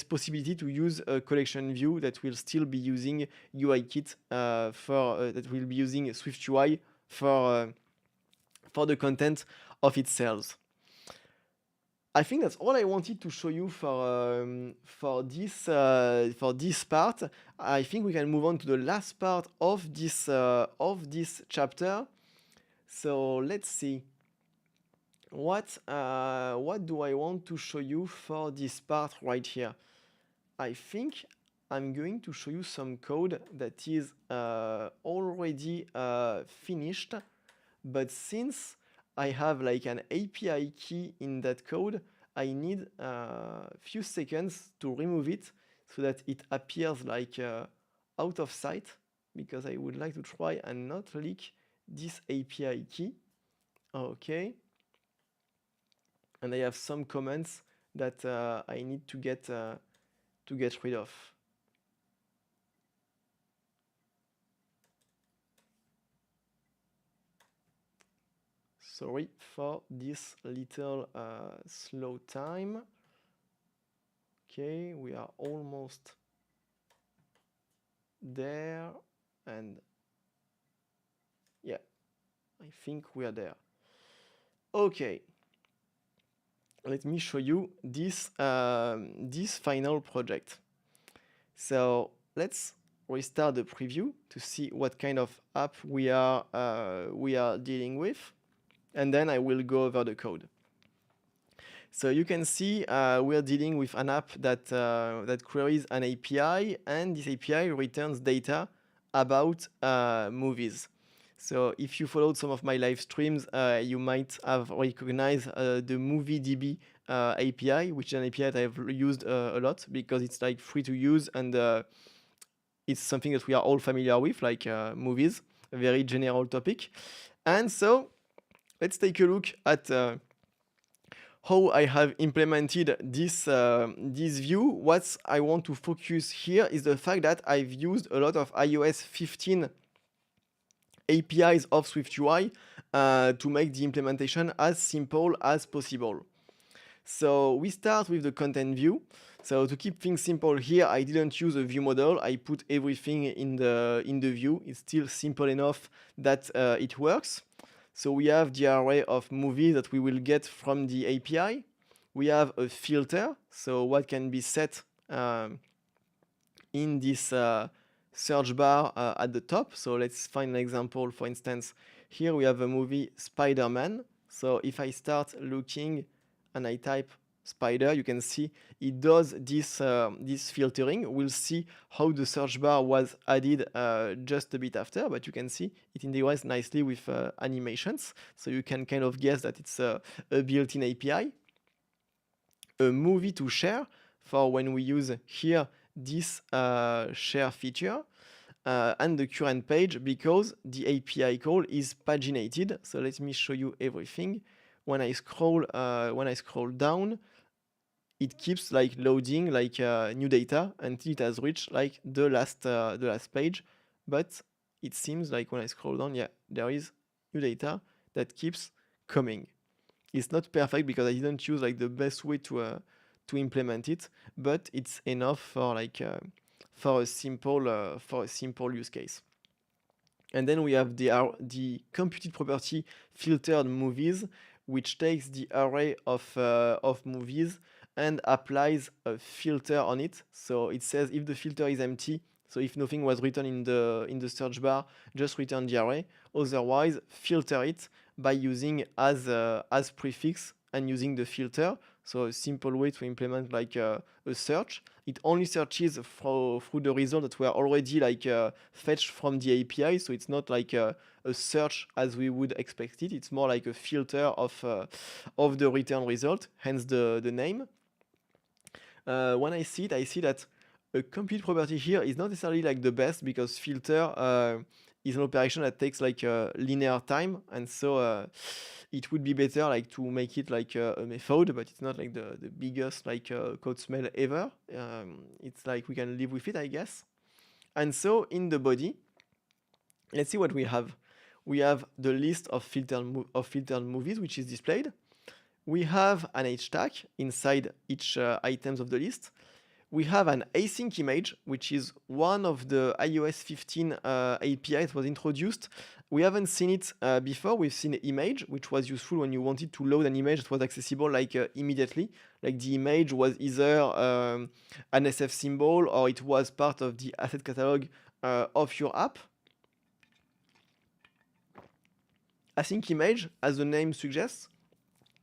possibility to use a collection view that will still be using UIKit that will be using SwiftUI for the content of its cells. I think that's all I wanted to show you for this part. I think we can move on to the last part of this chapter. So let's see. What do I want to show you for this part right here? I think I'm going to show you some code that is already finished, but since I have like an API key in that code, I need a few seconds to remove it so that it appears like out of sight, because I would like to try and not leak this API key. Okay. And I have some comments that I need to get rid of. Sorry for this little slow time. Okay, we are almost there, and yeah, I think we are there. Okay, let me show you this final project. So let's restart the preview to see what kind of app we are dealing with, and then I will go over the code. So you can see we are dealing with an app that queries an API, and this API returns data about movies. So if you followed some of my live streams, you might have recognized the MovieDB API, which is an API that I've used a lot because it's like free to use, and it's something that we are all familiar with, like movies, a very general topic. And so let's take a look at how I have implemented this view. What I want to focus here is the fact that I've used a lot of iOS 15 APIs of SwiftUI to make the implementation as simple as possible. So we start with the content view. So to keep things simple here, I didn't use a view model. I put everything in the view. It's still simple enough that it works. So we have the array of movies that we will get from the API. We have a filter, so what can be set in this search bar at the top. So let's find an example. For instance, here we have a movie Spider-Man. So if I start looking and I type Spider, you can see it does this filtering. We'll see how the search bar was added just a bit after, but you can see it integrates nicely with animations. So you can kind of guess that it's a built-in API. A movie to share for when we use here this share feature. And the current page because the API call is paginated. So let me show you everything. When I scroll down, it keeps like loading like new data until it has reached like the last page. But it seems like when I scroll down, yeah, there is new data that keeps coming. It's not perfect because I didn't choose like the best way to implement it, but it's enough for like for a simple use case. And then we have the computed property filtered movies, which takes the array of movies and applies a filter on it. So it says if the filter is empty, so if nothing was written in the search bar, just return the array. Otherwise, filter it by using as prefix and using the filter. So a simple way to implement like a search. It only searches through the result that were already like fetched from the API. So it's not like a search as we would expect it. It's more like a filter of the return result, hence the name. When I see that a compute property here is not necessarily like the best because filter is an operation that takes like a linear time, and so it would be better like to make it like a method, but it's not like the biggest like code smell ever. It's like we can live with it, I guess. And so in the body, let's see what we have. We have the list of filtered movies, which is displayed. We have an H tag inside each items of the list. We have an async image, which is one of the iOS 15 APIs that was introduced. We haven't seen it before. We've seen image, which was useful when you wanted to load an image that was accessible like immediately. Like the image was either an SF symbol or it was part of the asset catalog of your app. Async image, as the name suggests,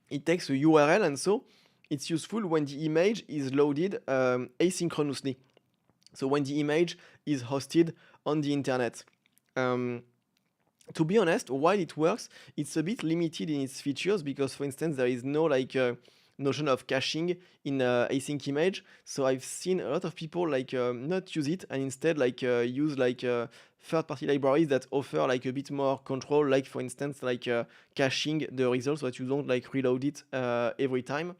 it takes a URL, and so it's useful when the image is loaded asynchronously. So when the image is hosted on the internet. To be honest, while it works, it's a bit limited in its features because, for instance, there is no like notion of caching in async image. So I've seen a lot of people like not use it and instead like use like third-party libraries that offer like a bit more control, like for instance like caching the results so that you don't like reload it every time.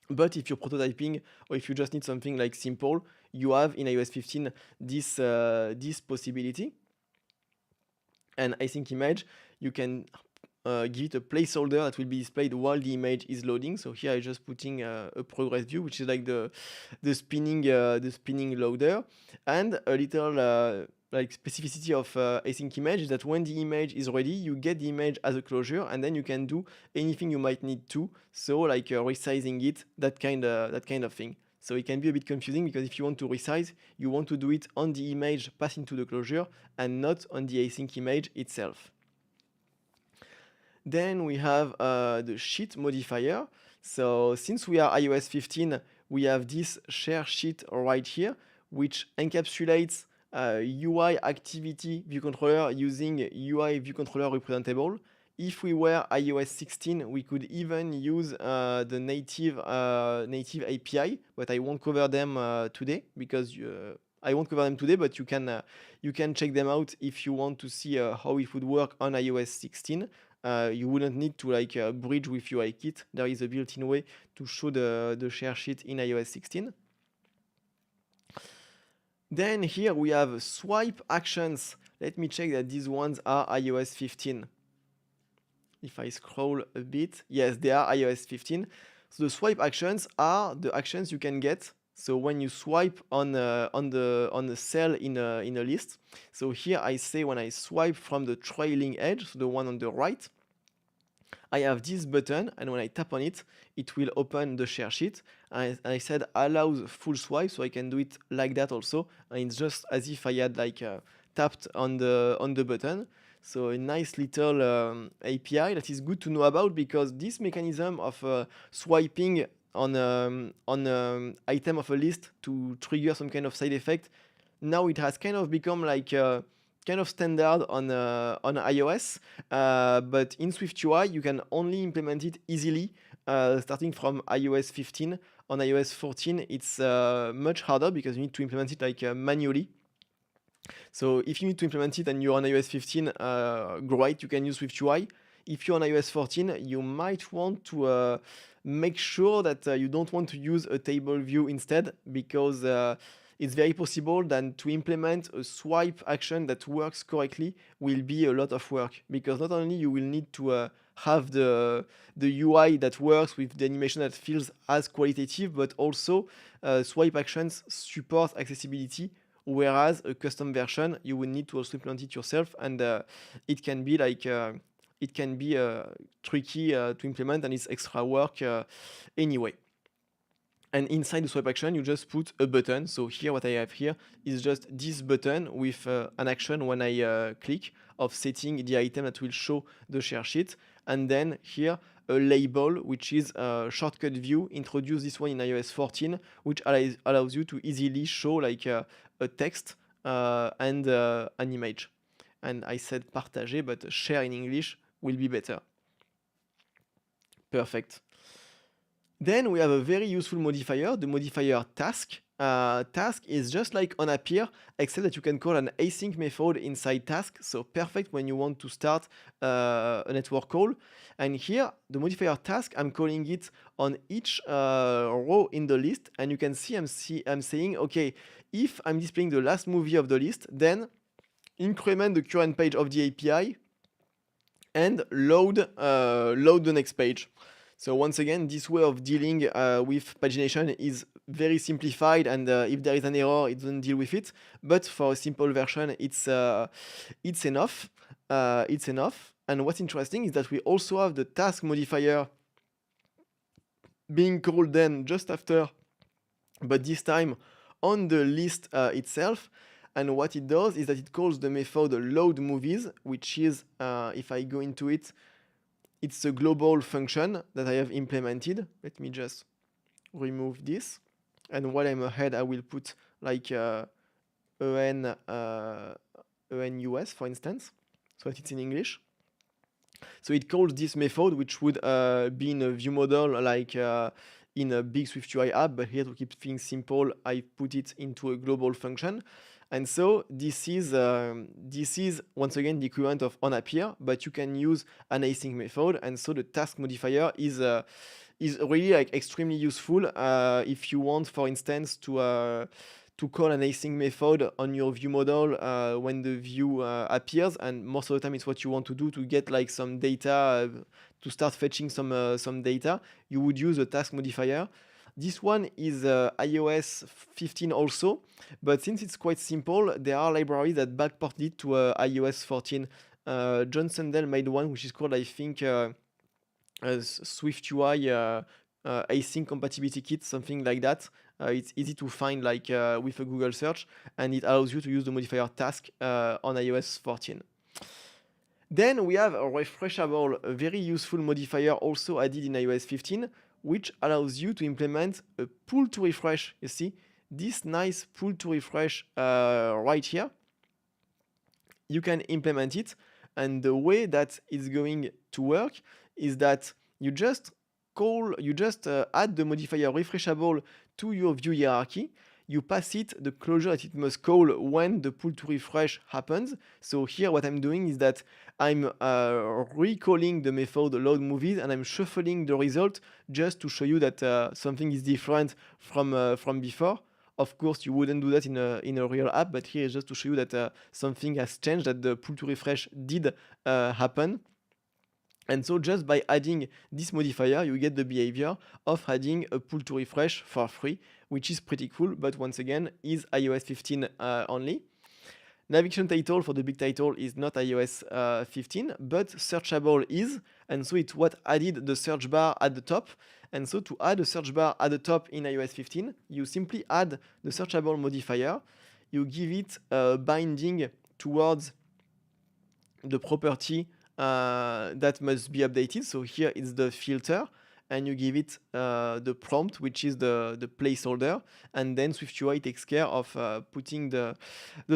But if you're prototyping or if you just need something like simple, you have in iOS 15 this possibility. And async image, you can give it a placeholder that will be displayed while the image is loading. So here I'm just putting a progress view, which is like the spinning loader. And a little like specificity of async image is that when the image is ready, you get the image as a closure, and then you can do anything you might need to. So like resizing it, that kind of thing. So it can be a bit confusing because if you want to resize, you want to do it on the image passing to the closure and not on the async image itself. Then we have the sheet modifier. So since we are iOS 15, we have this share sheet right here, which encapsulates UI activity view controller using UI view controller representable. If we were iOS 16, we could even use the native API, but I won't cover them today because I won't cover them today, but you can check them out if you want to see how it would work on iOS 16. You wouldn't need to bridge with UIKit. There is a built-in way to show the share sheet in iOS 16. Then here we have swipe actions. Let me check that these ones are iOS 15. If I scroll a bit, yes, they are iOS 15. So the swipe actions are the actions you can get. So when you swipe on the cell in a list. So here I say when I swipe from the trailing edge, so the one on the right, I have this button, and when I tap on it, it will open the share sheet. I said allows full swipe, so I can do it like that also. And it's just as if I had tapped on the button. So a nice little API that is good to know about, because this mechanism of swiping on item of a list to trigger some kind of side effect, now it has kind of become kind of standard on iOS, but in SwiftUI you can only implement it easily starting from iOS 15. On iOS 14 it's much harder because you need to implement it manually. So if you need to implement it and you're on iOS 15, great, you can use SwiftUI. If you're on iOS 14, you might want to make sure that you don't want to use a table view instead, because it's very possible that to implement a swipe action that works correctly will be a lot of work, because not only you will need to have the UI that works with the animation that feels as qualitative, but also swipe actions support accessibility, whereas a custom version you will need to also implement it yourself, and it can be tricky to implement, and it's extra work anyway. And inside the swipe action, you just put a button. So here, what I have here is just this button with an action when I click of setting the item that will show the share sheet. And then here, a label, which is a shortcut view. Introduce this one in iOS 14, which allows you to easily show a text and an image. And I said partager, but share in English will be better. Perfect. Then we have a very useful modifier, the modifier task. Task is just like on Appear, except that you can call an async method inside task. So perfect when you want to start a network call. And here, the modifier task, I'm calling it on each row in the list. And you can see I'm saying, okay, if I'm displaying the last movie of the list, then increment the current page of the API and load the next page. So once again, this way of dealing with pagination is very simplified, and if there is an error, it doesn't deal with it. But for a simple version, it's enough. It's enough. And what's interesting is that we also have the task modifier being called then just after, but this time on the list itself. And what it does is that it calls the method load movies, which is, if I go into it, it's a global function that I have implemented. Let me just remove this. And while I'm ahead, I will put ENUS, for instance, so that it's in English. So it calls this method, which would be in a view model in a big SwiftUI app, but here to keep things simple, I put it into a global function. And so this is once again the equivalent of on Appear, but you can use an async method. And so the task modifier is really extremely useful if you want, for instance, to call an async method on your view model when the view appears. And most of the time, it's what you want to do to get some data to start fetching some data. You would use a task modifier. This one is iOS 15 also, but since it's quite simple, there are libraries that backport it to iOS 14. John Sundell made one which is called, I think, SwiftUI async compatibility kit, something like that. It's easy to find like with a Google search, and it allows you to use the modifier task on iOS 14. Then we have a refreshable, a very useful modifier also added in iOS 15, which allows you to implement a pull to refresh. You see this nice pull to refresh right here. You can implement it, and the way that it's going to work is that you just add the modifier refreshable to your view hierarchy. You pass it the closure that it must call when the pull to refresh happens. So here what I'm doing is that I'm recalling the method load movies, and I'm shuffling the result just to show you that something is different from before. Of course, you wouldn't do that in a real app, but here is just to show you that something has changed, that the pull to refresh did happen. And so just by adding this modifier, you get the behavior of adding a pull to refresh for free, which is pretty cool, but once again, is iOS 15 only. Navigation title for the big title is not iOS 15, but searchable is, and so it's what added the search bar at the top. And so to add a search bar at the top in iOS 15, you simply add the searchable modifier, you give it a binding towards the property that must be updated. So here it's the filter, and you give it the prompt, which is the placeholder, and then SwiftUI takes care of putting the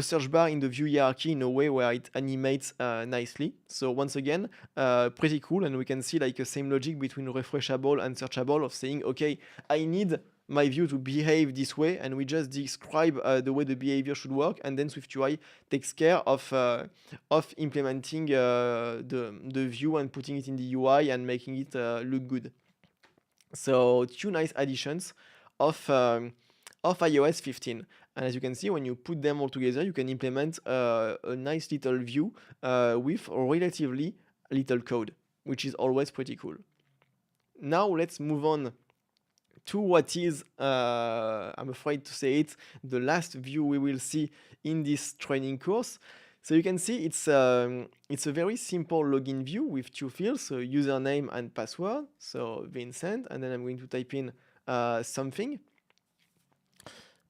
search bar in the view hierarchy in a way where it animates nicely. So once again, pretty cool, and we can see like a same logic between refreshable and searchable of saying, okay, I need my view to behave this way, and we just describe the way the behavior should work, and then SwiftUI takes care of implementing the view and putting it in the UI and making it look good. So two nice additions of iOS 15. And as you can see, when you put them all together, you can implement a nice little view with relatively little code, which is always pretty cool. Now let's move on to what is, I'm afraid to say it, the last view we will see in this training course. So you can see it's a very simple login view with two fields, so username and password. So Vincent, and then I'm going to type in something.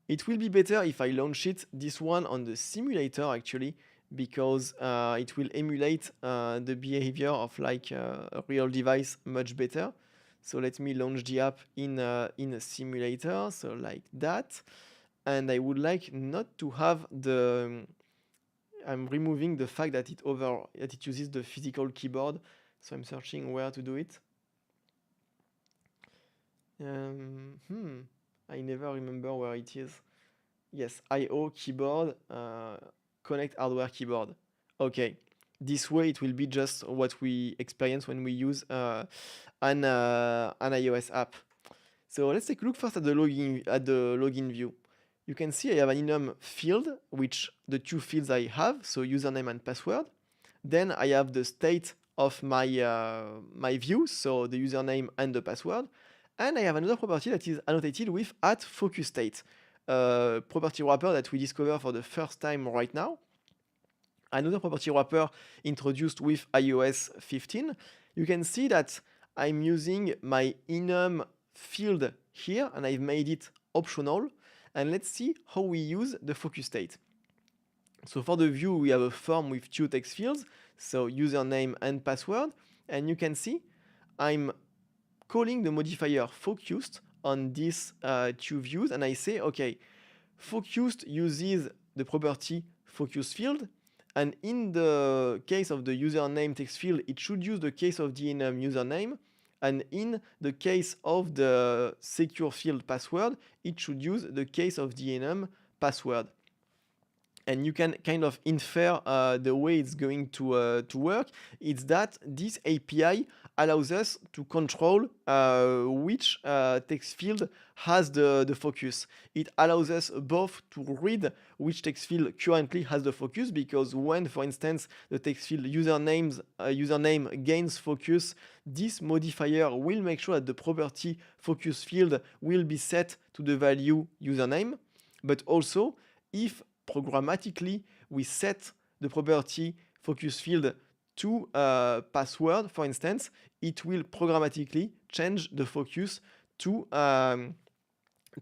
It will be better if I launch this one on the simulator actually, because it will emulate the behavior of like a real device much better. So let me launch the app in a simulator, so like that. And I would like not to have I'm removing the fact that it uses the physical keyboard. So I'm searching where to do it. I never remember where it is. Yes, IO keyboard, connect hardware keyboard. Okay, this way it will be just what we experience when we use an iOS app. So let's take a look first at the login view. You can see I have an enum field, which the two fields I have, so username and password. Then I have the state of my view, so the username and the password. And I have another property that is annotated with @FocusState, a property wrapper that we discover for the first time right now. Another property wrapper introduced with iOS 15. You can see that I'm using my enum field here, and I've made it optional. And let's see how we use the focus state. So for the view, we have a form with two text fields, so username and password. And you can see I'm calling the modifier focused on these two views, and I say, okay, focused uses the property focus field, and in the case of the username text field, it should use the case of the enum username. And in the case of the secure field password, it should use the case of the enum password. And you can kind of infer the way it's going to work. It's that this API allows us to control which text field has the focus. It allows us both to read which text field currently has the focus, because when, for instance, the text field username gains focus, this modifier will make sure that the property focus field will be set to the value username. But also, if programmatically we set the property focus field to password, for instance, it will programmatically change the focus to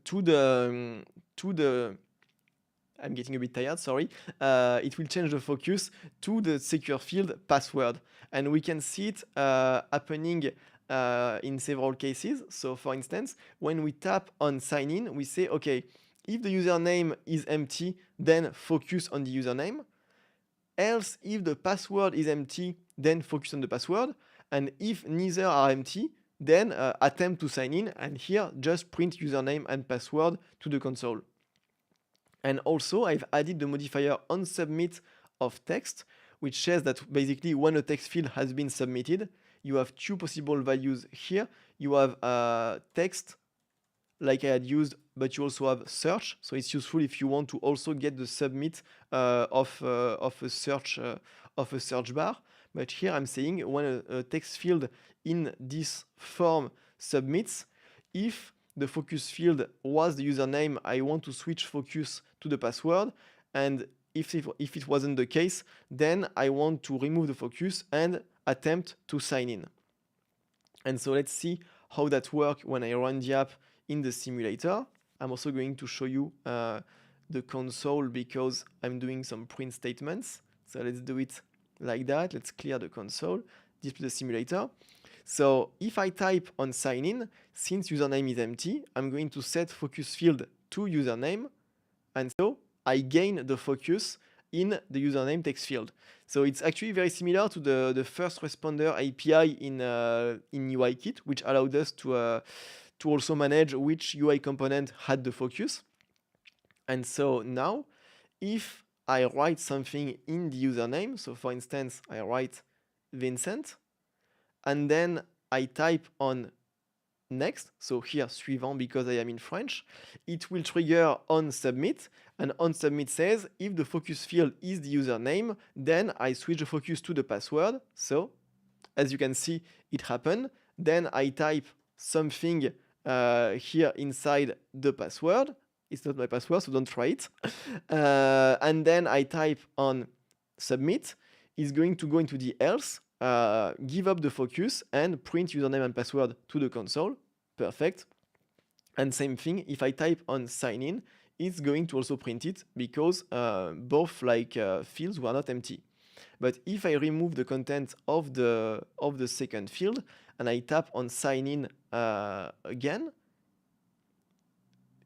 to the to the I'm getting a bit tired, sorry. It will change the focus to the secure field password. And we can see it happening in several cases. So for instance, when we tap on sign in, we say, okay, if the username is empty, then focus on the username. Else, if the password is empty, then focus on the password. And if neither are empty, then attempt to sign in. And here, just print username and password to the console. And also, I've added the modifier onSubmit of text, which says that basically when a text field has been submitted, you have two possible values here. You have text, like I had used, but you also have search. So it's useful if you want to also get the submit of a search bar. But here I'm saying when a text field in this form submits, if the focus field was the username, I want to switch focus to the password. And if it wasn't the case, then I want to remove the focus and attempt to sign in. And so let's see how that works when I run the app in the simulator. I'm also going to show you the console because I'm doing some print statements. So let's do it like that. Let's clear the console, display the simulator. So if I type on sign in, since username is empty, I'm going to set focus field to username. And so I gain the focus in the username text field. So it's actually very similar to the first responder API in UIKit, which allowed us to also manage which UI component had the focus. And so now, if I write something in the username, so for instance, I write Vincent, and then I type on next, so here suivant because I am in French, it will trigger onSubmit, and onSubmit says if the focus field is the username, then I switch the focus to the password. So as you can see, it happened. Then I type something here inside the password. It's not my password, so don't try it. And then I type on submit. It's going to go into the else, give up the focus, and print username and password to the console. Perfect. And same thing, if I type on sign in, it's going to also print it because both fields were not empty. But if I remove the content of the second field and I tap on sign in again,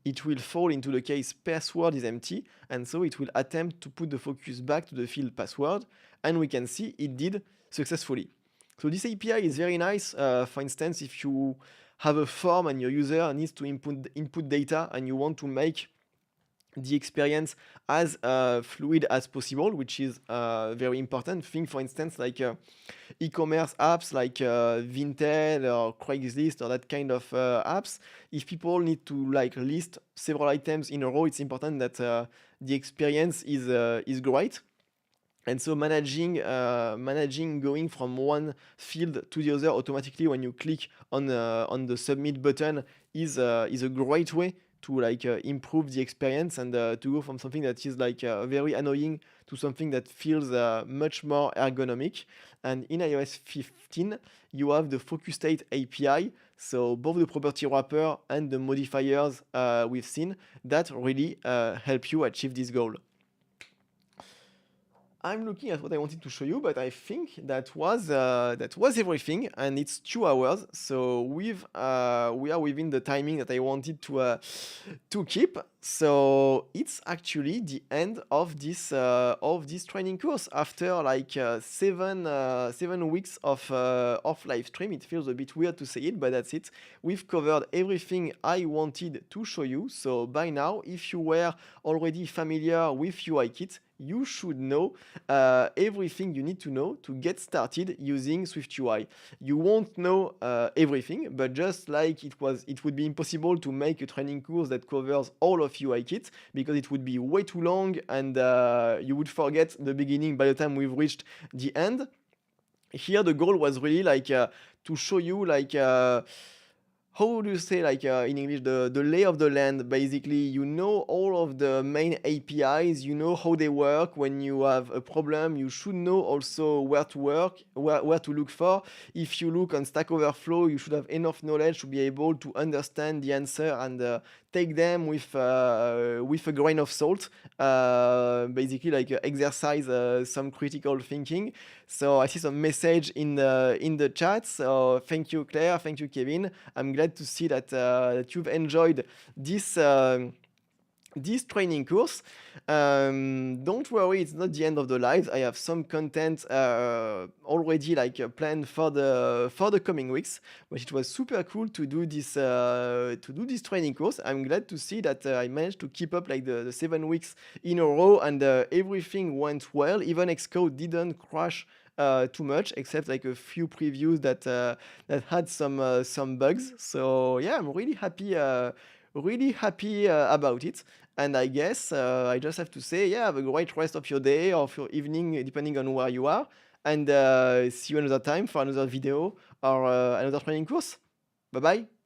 it will fall into the case password is empty, and so it will attempt to put the focus back to the field password, and we can see it did successfully. So this API is very nice. For instance, if you have a form and your user needs to input data and you want to make the experience as fluid as possible, which is very important. Think, for instance, like e-commerce apps like Vinted or Craigslist or that kind of apps. If people need to list several items in a row, it's important that the experience is great. And so managing going from one field to the other automatically when you click on the submit button is a great way to improve the experience and to go from something that is very annoying to something that feels much more ergonomic. And in iOS 15, you have the Focus State API, so both the property wrapper and the modifiers we've seen that really help you achieve this goal. I'm looking at what I wanted to show you, but I think that was everything, and it's 2 hours. So we are within the timing that I wanted to keep. So it's actually the end of this training course. After 7 weeks of live stream, it feels a bit weird to say it, but that's it. We've covered everything I wanted to show you. So by now, if you were already familiar with UIKit, you should know everything you need to know to get started using SwiftUI. You won't know everything, but just like it would be impossible to make a training course that covers all of UIKit because it would be way too long and you would forget the beginning by the time we've reached the end. Here the goal was really to show you how do you say, like, in English, the lay of the land. Basically, you know all of the main APIs, you know how they work. When you have a problem, you should know also where to work, where to look for. If you look on Stack Overflow, you should have enough knowledge to be able to understand the answer and take them with a grain of salt. Basically, like, exercise some critical thinking. So I see some message in the chat. So thank you, Claire. Thank you, Kevin. I'm glad to see that you've enjoyed this this training course. Don't worry, it's not the end of the live. I have some content already, like, planned for the coming weeks. But it was super cool to do this training course. I'm glad to see that I managed to keep up, like, the 7 weeks in a row, and everything went well. Even Xcode didn't crash too much, except like a few previews that had some bugs. So yeah, I'm really happy about it. And I guess I just have to say, yeah, have a great rest of your day or of your evening, depending on where you are. And see you another time for another video or another training course. Bye bye.